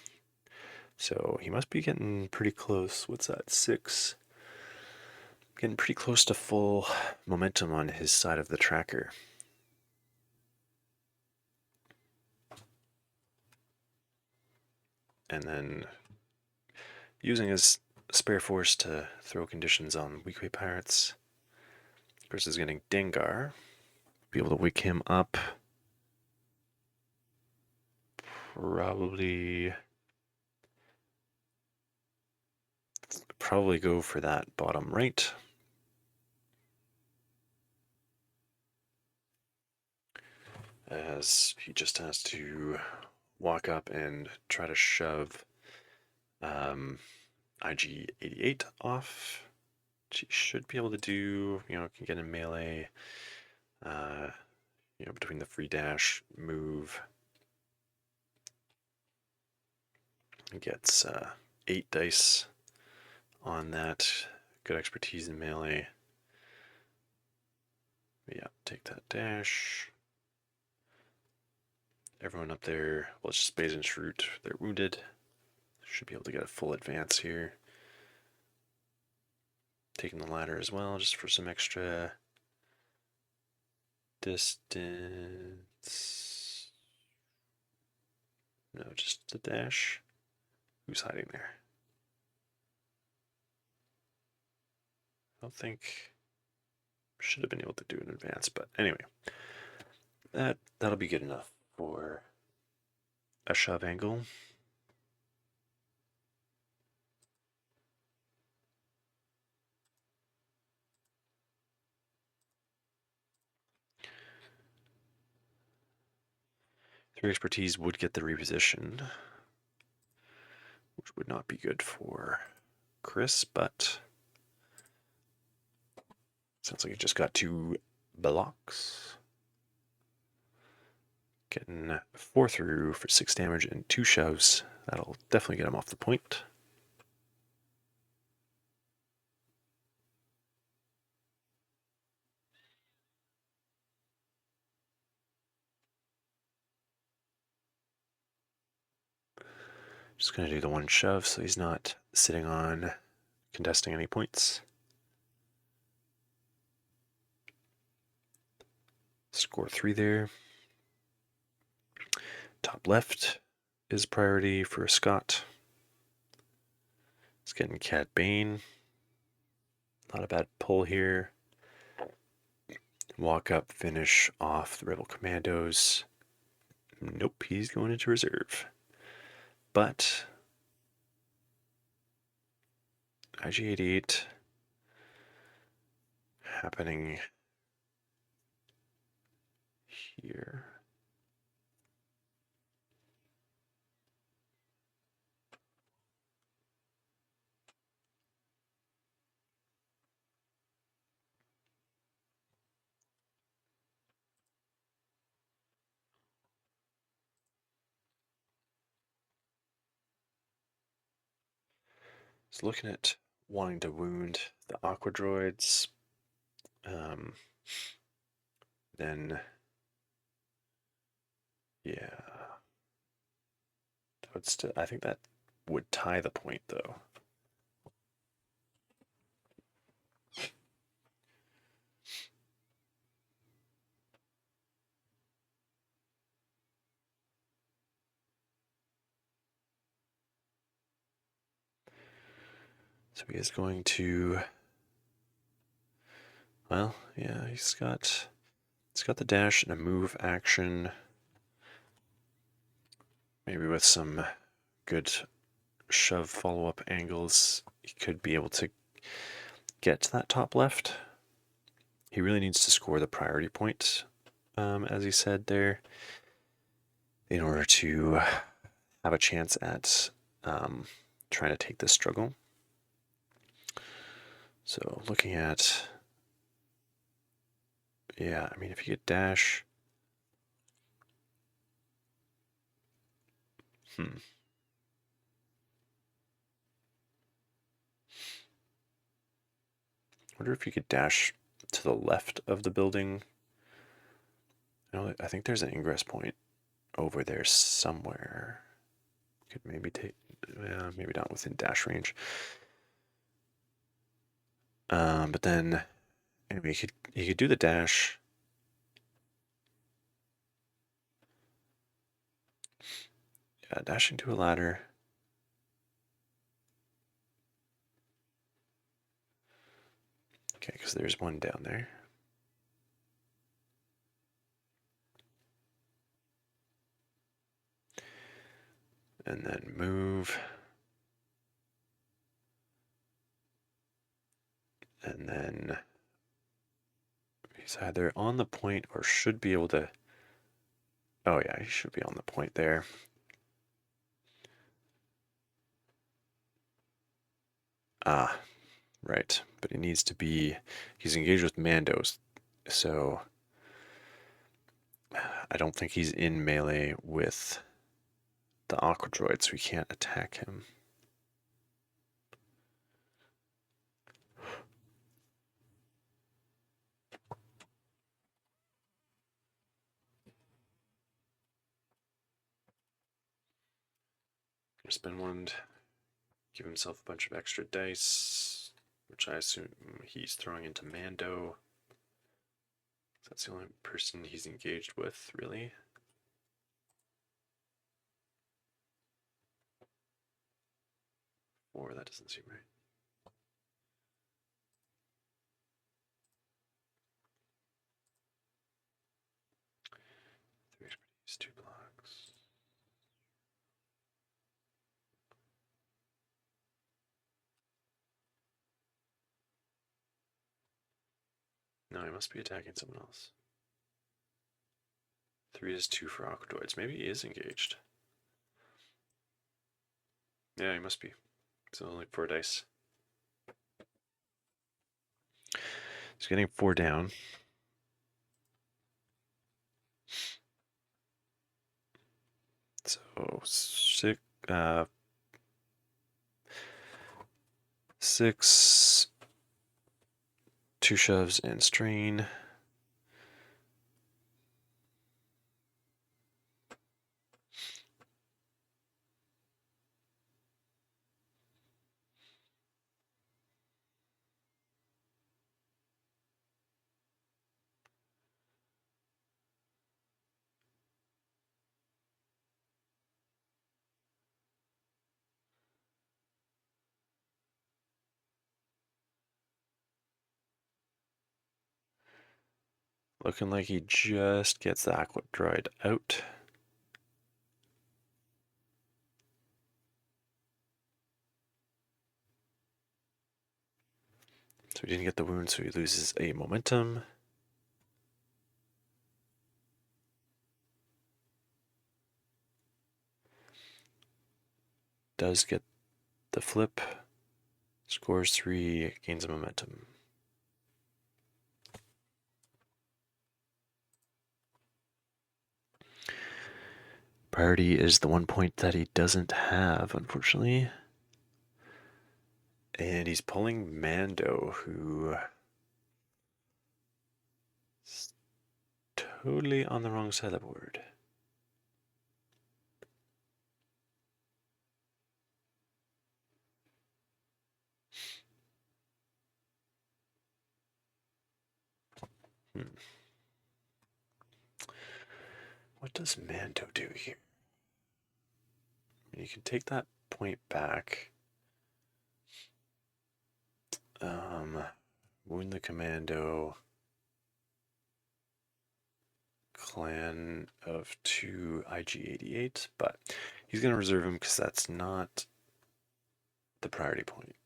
So he must be getting pretty close. What's that? 6. Getting pretty close to full momentum on his side of the tracker. and then using his spare force to throw conditions on weak way pirates. Chris is getting Dengar. Be able to wake him up. Probably go for that bottom right. As he just has to walk up and try to shove IG-88 off. She should be able to do, can get in melee, between the free dash, move. Gets 8 dice on that. Good expertise in melee. Yeah, take that dash. Everyone up there, well, it's just Baze and Shroot. They're wounded. Should be able to get a full advance here. Taking the ladder as well, just for some extra distance. No, just the dash. Who's hiding there? I don't think. Should have been able to do an advance, but anyway. That'll be good enough for a shove angle. Three expertise would get the reposition, which would not be good for Chris, but sounds like he just got 2 blocks. Getting 4 through for 6 damage and 2 shoves. That'll definitely get him off the point. Just going to do the 1 shove so he's not sitting on contesting any points. Score 3 there. Top left is priority for Scott. It's getting Cad Bane. Not a bad pull here. Walk up, finish off the Rebel Commandos. Nope, he's going into reserve. But IG-88 happening here. So looking at wanting to wound the Aqua Droids, then yeah, I think that would tie the point though. So he is going to, well, yeah, he's got the dash and a move action. Maybe with some good shove follow-up angles, he could be able to get to that top left. He really needs to score the priority point, as he said there, in order to have a chance at trying to take this struggle. So looking at, yeah, I mean, if you get dash, wonder if you could dash to the left of the building. I think there's an ingress point over there somewhere. Could maybe take, maybe not within dash range. But then, anyway, you could do the dash. Yeah, dashing to a ladder. Okay, because there's one down there. And then move. And then he's either on the point or should be able to. Oh, yeah, he should be on the point there. Ah, right. But he needs to be. He's engaged with Mandos. So I don't think he's in melee with the Aqua Droid, so we can't attack him. Spend one, give himself a bunch of extra dice, which I assume he's throwing into Mando. That's the only person he's engaged with, really. Or that doesn't seem right. These 2 blocks. No, he must be attacking someone else. 3 is 2 for Aqua Droids. Maybe he is engaged. Yeah, he must be. It's only 4 dice. He's getting 4 down. So 6, 2 shoves and strain. Looking like he just gets the Aqua Droid out. So he didn't get the wound, so he loses a momentum. Does get the flip. Scores 3, gains a momentum. Priority is the 1 point that he doesn't have, unfortunately. And he's pulling Mando, who is totally on the wrong side of the board. What does Mando do here? You can take that point back. Wound the commando. Clan of 2 IG-88, but he's going to reserve him because that's not the priority point.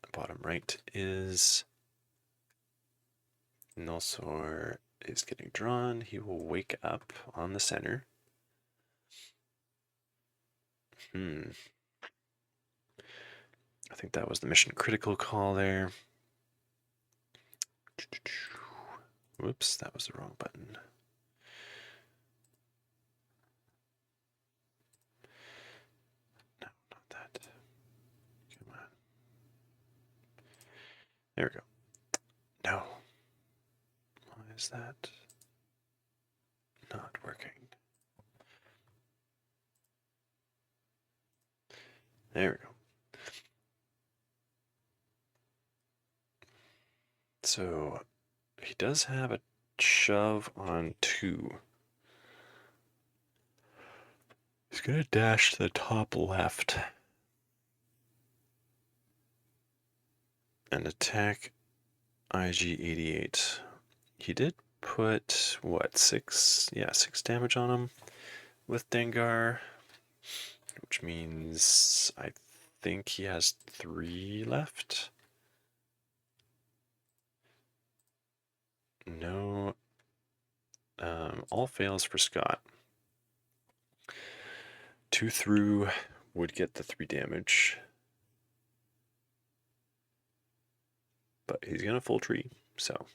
The bottom right is Nulsor is getting drawn. He will wake up on the center. I think that was the mission critical call there. Whoops, that was the wrong button. No, not that. Come on. There we go. No. Why is that not working? There we go. So he does have a shove on 2. He's going to dash to the top left and attack IG-88. He did put, what, 6? Yeah, 6 damage on him with Dengar, which means I think he has 3 left. No. All fails for Scott. 2 through would get the 3 damage. But he's gonna full tree, so.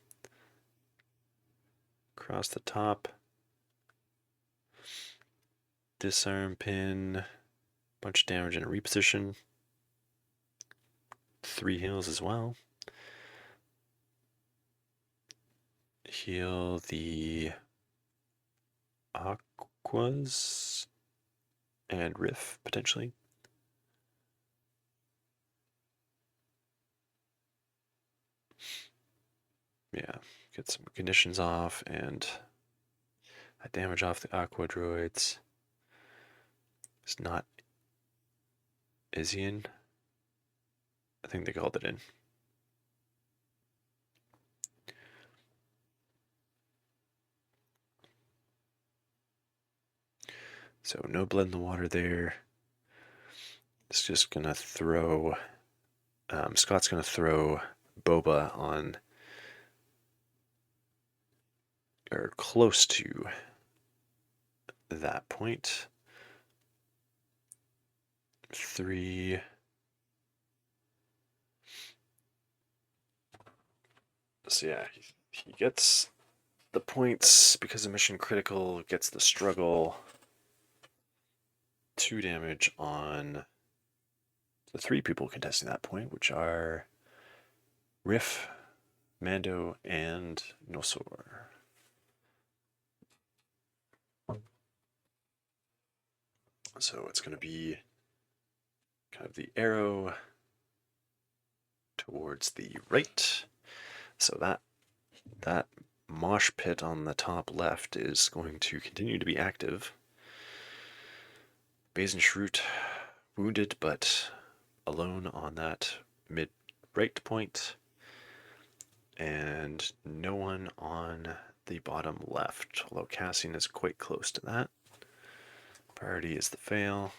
Across the top. Disarm pin. Bunch of damage and a reposition. 3 heals as well. Heal the Aquas and Riff, potentially. Yeah, get some conditions off and damage off the Aqua droids. It's not Isian. I think they called it in. So no blood in the water there. It's just gonna throw. Scott's gonna throw Boba on, or close to that point. 3. So yeah, he gets the points because of mission critical, gets the struggle. 2 damage on the 3 people contesting that point, which are Riff, Mando, and Nosor. So it's going to be kind of the arrow towards the right. So that mosh pit on the top left is going to continue to be active. Basin Shroot wounded, but alone on that mid-right point. And no one on the bottom left, although Cassian is quite close to that. Priority is the fail.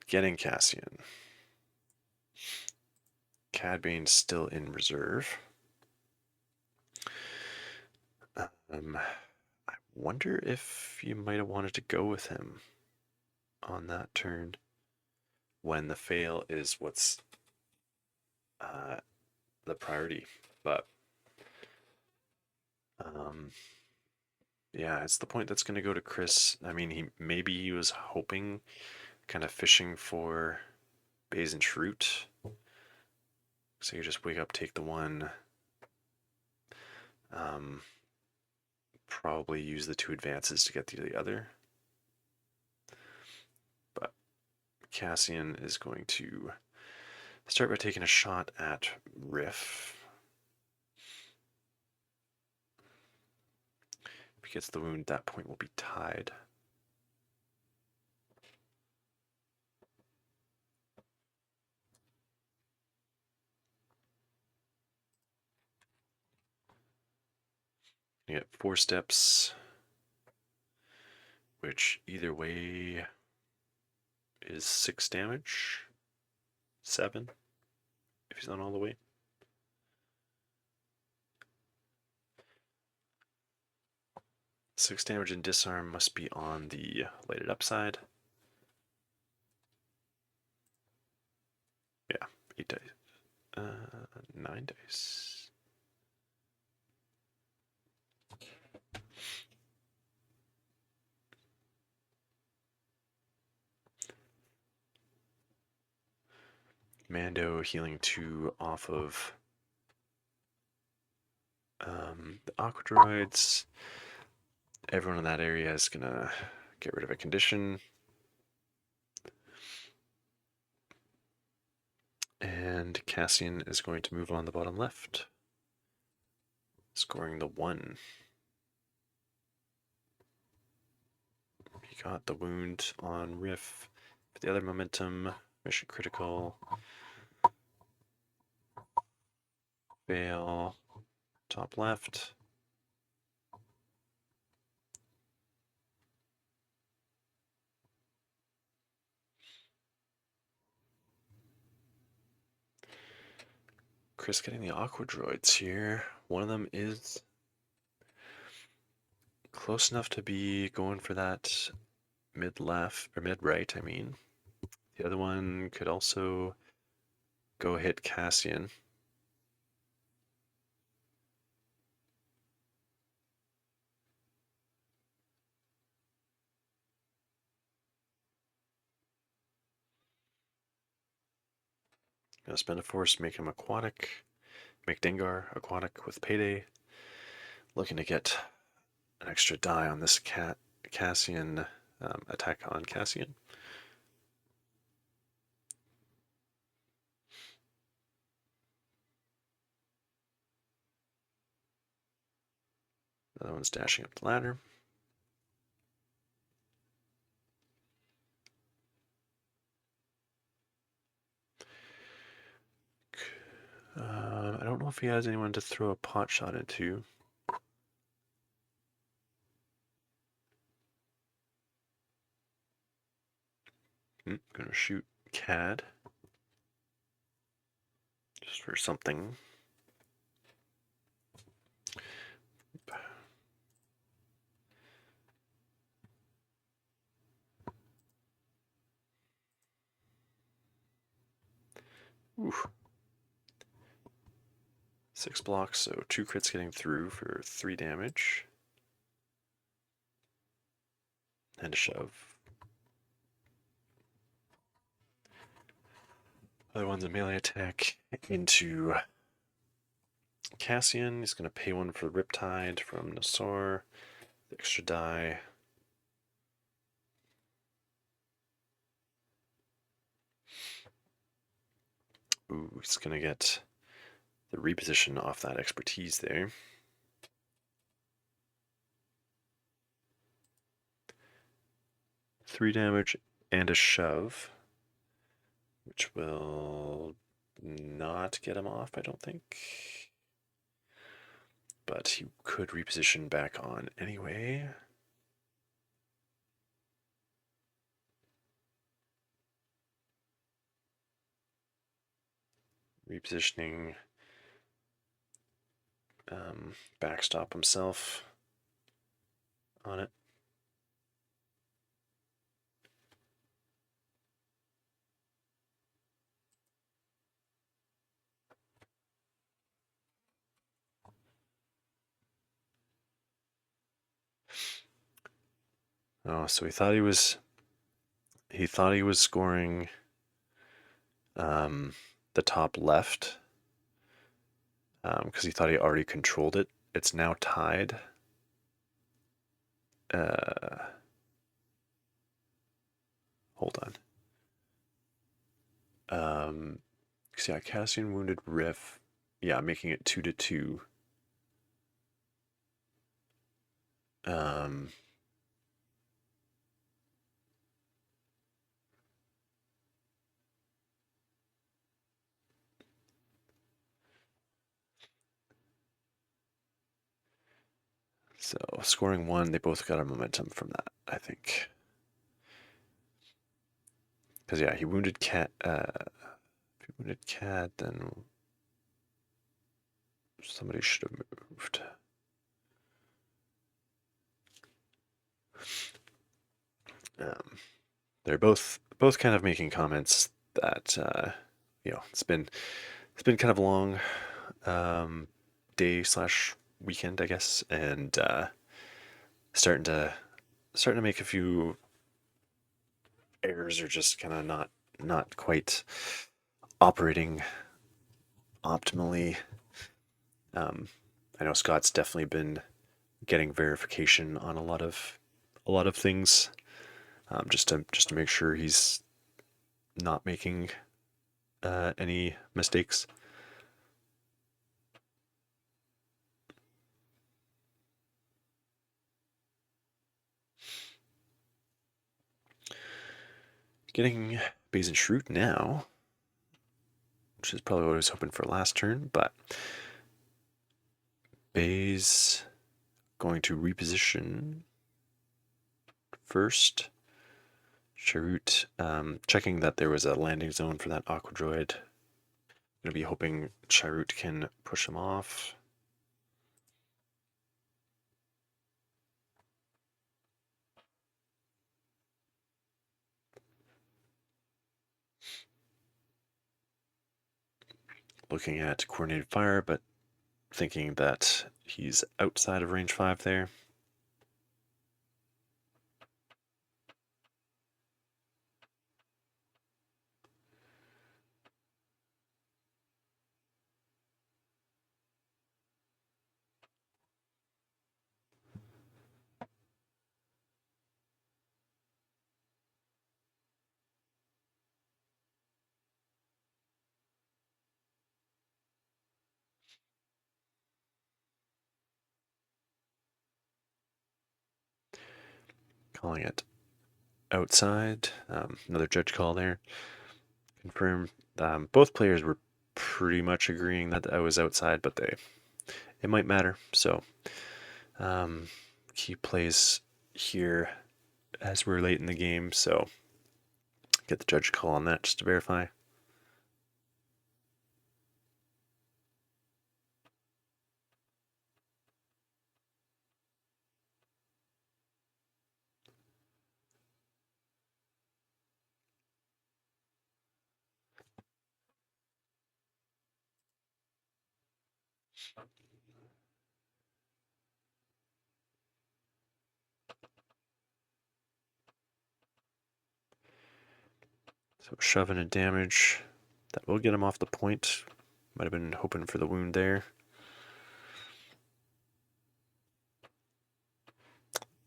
Getting Cassian. Cad Bane still in reserve. I wonder if you might have wanted to go with him on that turn when the fail is what's the priority. But yeah, it's the point that's going to go to Chris. I mean, maybe he was hoping, kind of fishing for Basin Shroot. So you just wake up, take the 1. Probably use the 2 advances to get to the other. But Cassian is going to start by taking a shot at Riff. If he gets the wound, that point will be tied. You get 4 steps, which either way is 6 damage. 7, if he's not all the way. Six damage and disarm must be on the lighted up side. Yeah, 8 dice. 9 dice. Mando healing 2 off of the Aqua droids. Everyone in that area is gonna get rid of a condition. And Cassian is going to move on the bottom left, scoring the 1. He got the wound on Riff. The other momentum, mission critical. fail. Top left. Chris getting the Aqua Droids here. One of them is close enough to be going for that mid left, or mid right, I mean. The other one could also go hit Cassian. Gonna spend a force, make him aquatic. Make Dengar aquatic with Payday. Looking to get an extra die on this Cassian attack on Cassian. Another one's dashing up the ladder. I don't know if he has anyone to throw a pot shot into. Gonna shoot Cad. Just for something. Oof. 6 blocks, so 2 crits getting through for 3 damage. And a shove. Other one's a melee attack into Cassian. He's going to pay one for Riptide from Nassar. The extra die. Ooh, he's going to get the reposition off that expertise there. Three damage and a shove, which will not get him off, I don't think. But he could reposition back on anyway. Repositioning, backstop himself on it. Oh, so he thought he was scoring the top left because he thought he already controlled it. It's now tied. Hold on. So yeah, Cassian wounded Riff. Yeah, making it 2-2. So scoring 1, they both got a momentum from that, I think. Because yeah, he wounded Cat. If he wounded Cat, then somebody should have moved. They're both kind of making comments that it's been kind of a long day / weekend, I guess, and starting to make a few errors, or just kind of not quite operating optimally. I know Scott's definitely been getting verification on a lot of things, just to make sure he's not making any mistakes. Getting Basin Shroot now, which is probably what I was hoping for last turn, but Bays going to reposition first. Chirrut, checking that there was a landing zone for that Aqua Droid. Gonna be hoping Chirrut can push him off. Looking at coordinated fire, but thinking that he's outside of range 5 there. Calling it outside. Another judge call there. Confirm. Both players were pretty much agreeing that I was outside, but it might matter. So key plays here as we're late in the game. So get the judge call on that just to verify. So shoving a damage. That will get him off the point. Might have been hoping for the wound there.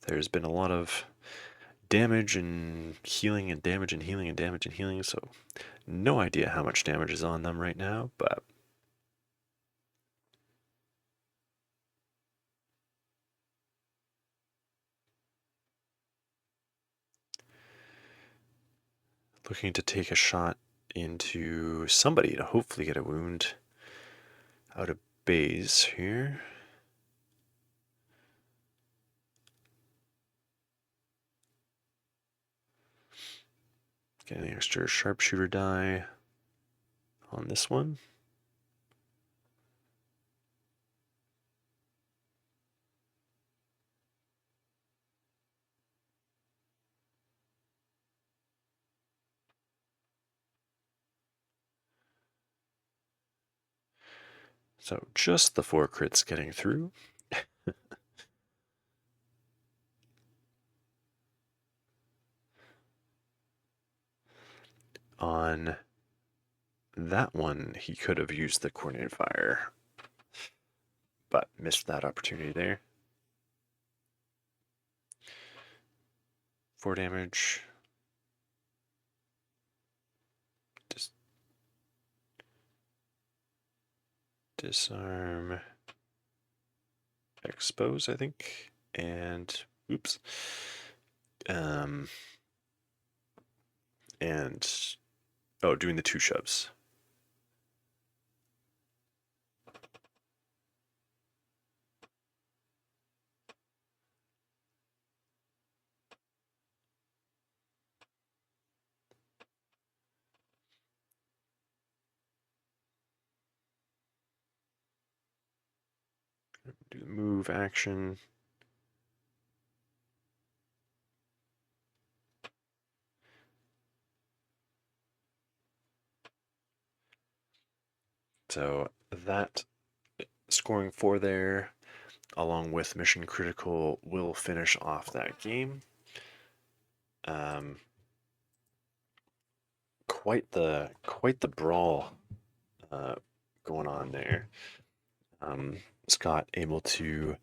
There's been a lot of damage and healing and damage and healing and damage and healing, so no idea how much damage is on them right now, but looking to take a shot into somebody to hopefully get a wound out of Bays here. Getting the extra sharpshooter die on this one. So just the 4 crits getting through. On that one, he could have used the coordinated fire, but missed that opportunity there. 4 damage. Just disarm, expose, I think, and oops. And oh, doing the 2 shoves. Do the move action. So that scoring 4 there, along with mission critical, will finish off that game. Quite the brawl going on there. Scott able to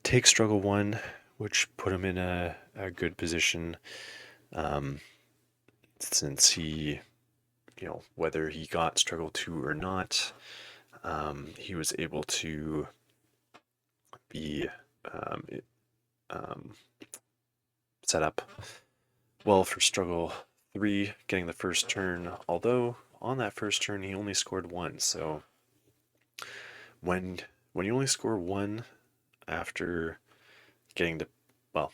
take struggle 1, which put him in a good position, since he, whether he got struggle 2 or not, he was able to be set up well for struggle 3, getting the first turn, although on that first turn he only scored 1, so when when you only score one after getting the well,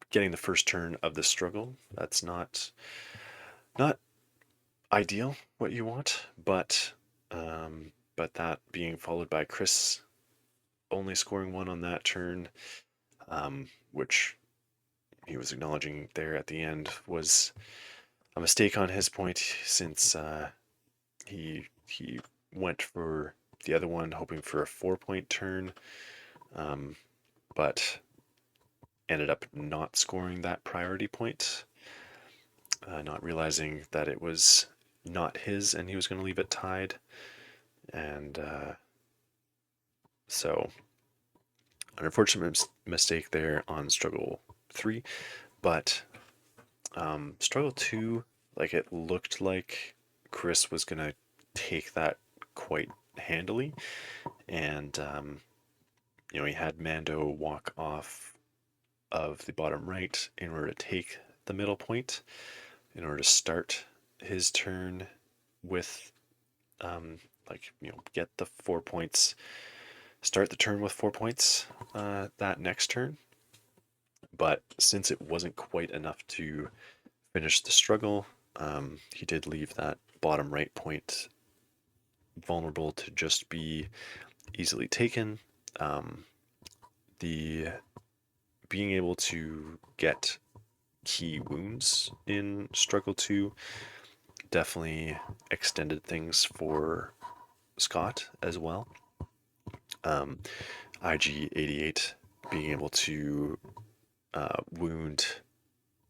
getting the first turn of the struggle, that's not ideal what you want, but that being followed by Chris only scoring one on that turn, which he was acknowledging there at the end was a mistake on his point, since he went for the other one hoping for a 4-point turn, um, but ended up not scoring that priority point, not realizing that it was not his and he was going to leave it tied. And so, an unfortunate mistake there on struggle 3, but struggle 2, like it looked like Chris was going to take that quite handily. And, he had Mando walk off of the bottom right in order to take the middle point, in order to start his turn with, get the 4 points, start the turn with 4 points that next turn. But since it wasn't quite enough to finish the struggle, he did leave that bottom right point vulnerable to just be easily taken. The being able to get key wounds in struggle 2 definitely extended things for Scott as well. IG-88 being able to wound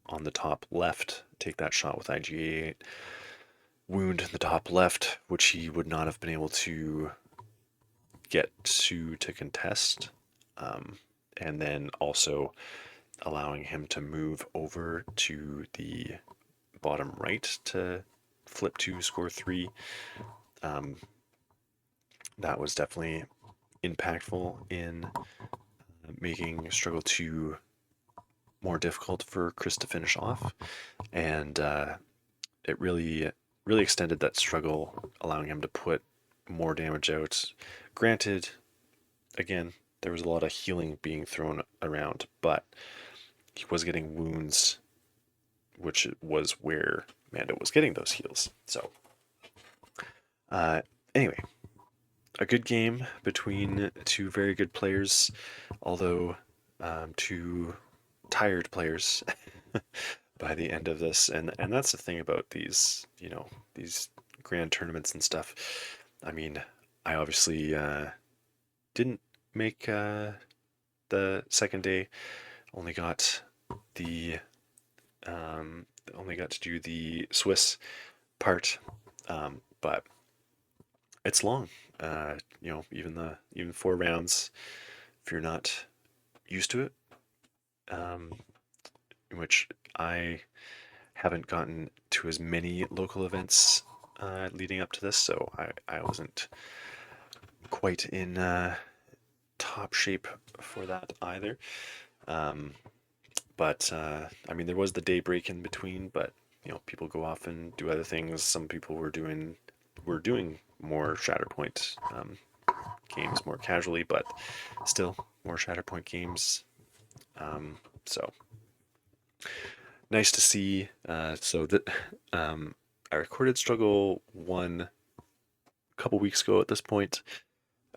on the top left, take that shot with IG-88, wound in the top left, which he would not have been able to get to contest, and then also allowing him to move over to the bottom right to flip to score 3. That was definitely impactful in making struggle 2 more difficult for Chris to finish off, and it really extended that struggle, allowing him to put more damage out. Granted, again, there was a lot of healing being thrown around, but he was getting wounds, which was where Mando was getting those heals. So, anyway, a good game between two very good players, although two tired players by the end of this. And that's the thing about these, these grand tournaments and stuff. I mean, I obviously didn't make the second day. Only got the only got to do the Swiss part, but it's long. Even 4 rounds, if you're not used to it, which I haven't gotten to as many local events leading up to this, so I wasn't quite in top shape for that either. But I mean, there was the day break in between, but people go off and do other things. Some people were doing more Shatterpoint games more casually, but still more Shatterpoint games. So nice to see. So that I recorded Struggle 1 a couple weeks ago at this point,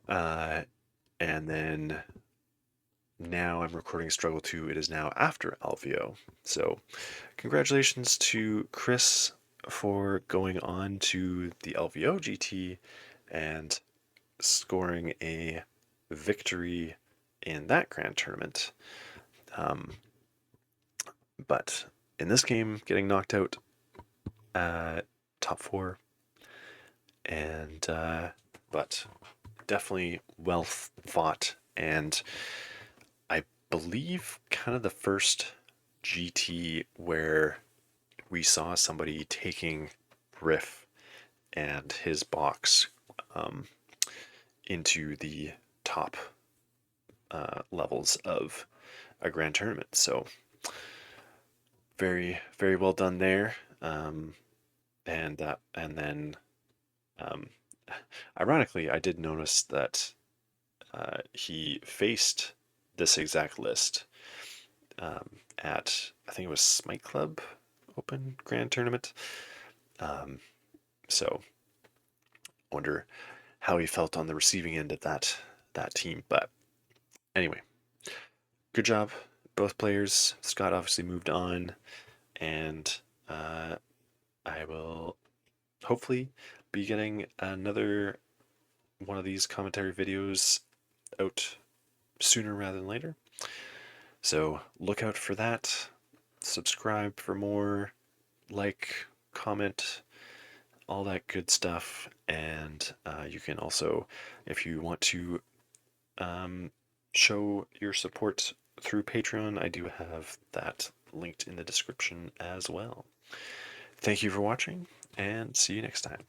and then now I'm recording Struggle 2. It is now after LVO. So congratulations to Chris for going on to the LVO GT and scoring a victory in that grand tournament. But in this game, getting knocked out top 4, and but definitely well fought, and I believe kind of the first GT where we saw somebody taking Riff and his box into the top levels of a grand tournament. So very, very well done there. And then ironically, I did notice that he faced this exact list at, I think it was Smite Club Open Grand Tournament. So I wonder how he felt on the receiving end of that team. But anyway, good job, both players. Scott obviously moved on, and I will hopefully be getting another one of these commentary videos out sooner rather than later. So look out for that. Subscribe for more, like, comment, all that good stuff. And you can also, if you want to show your support through Patreon, I do have that linked in the description as well. Thank you for watching, and see you next time.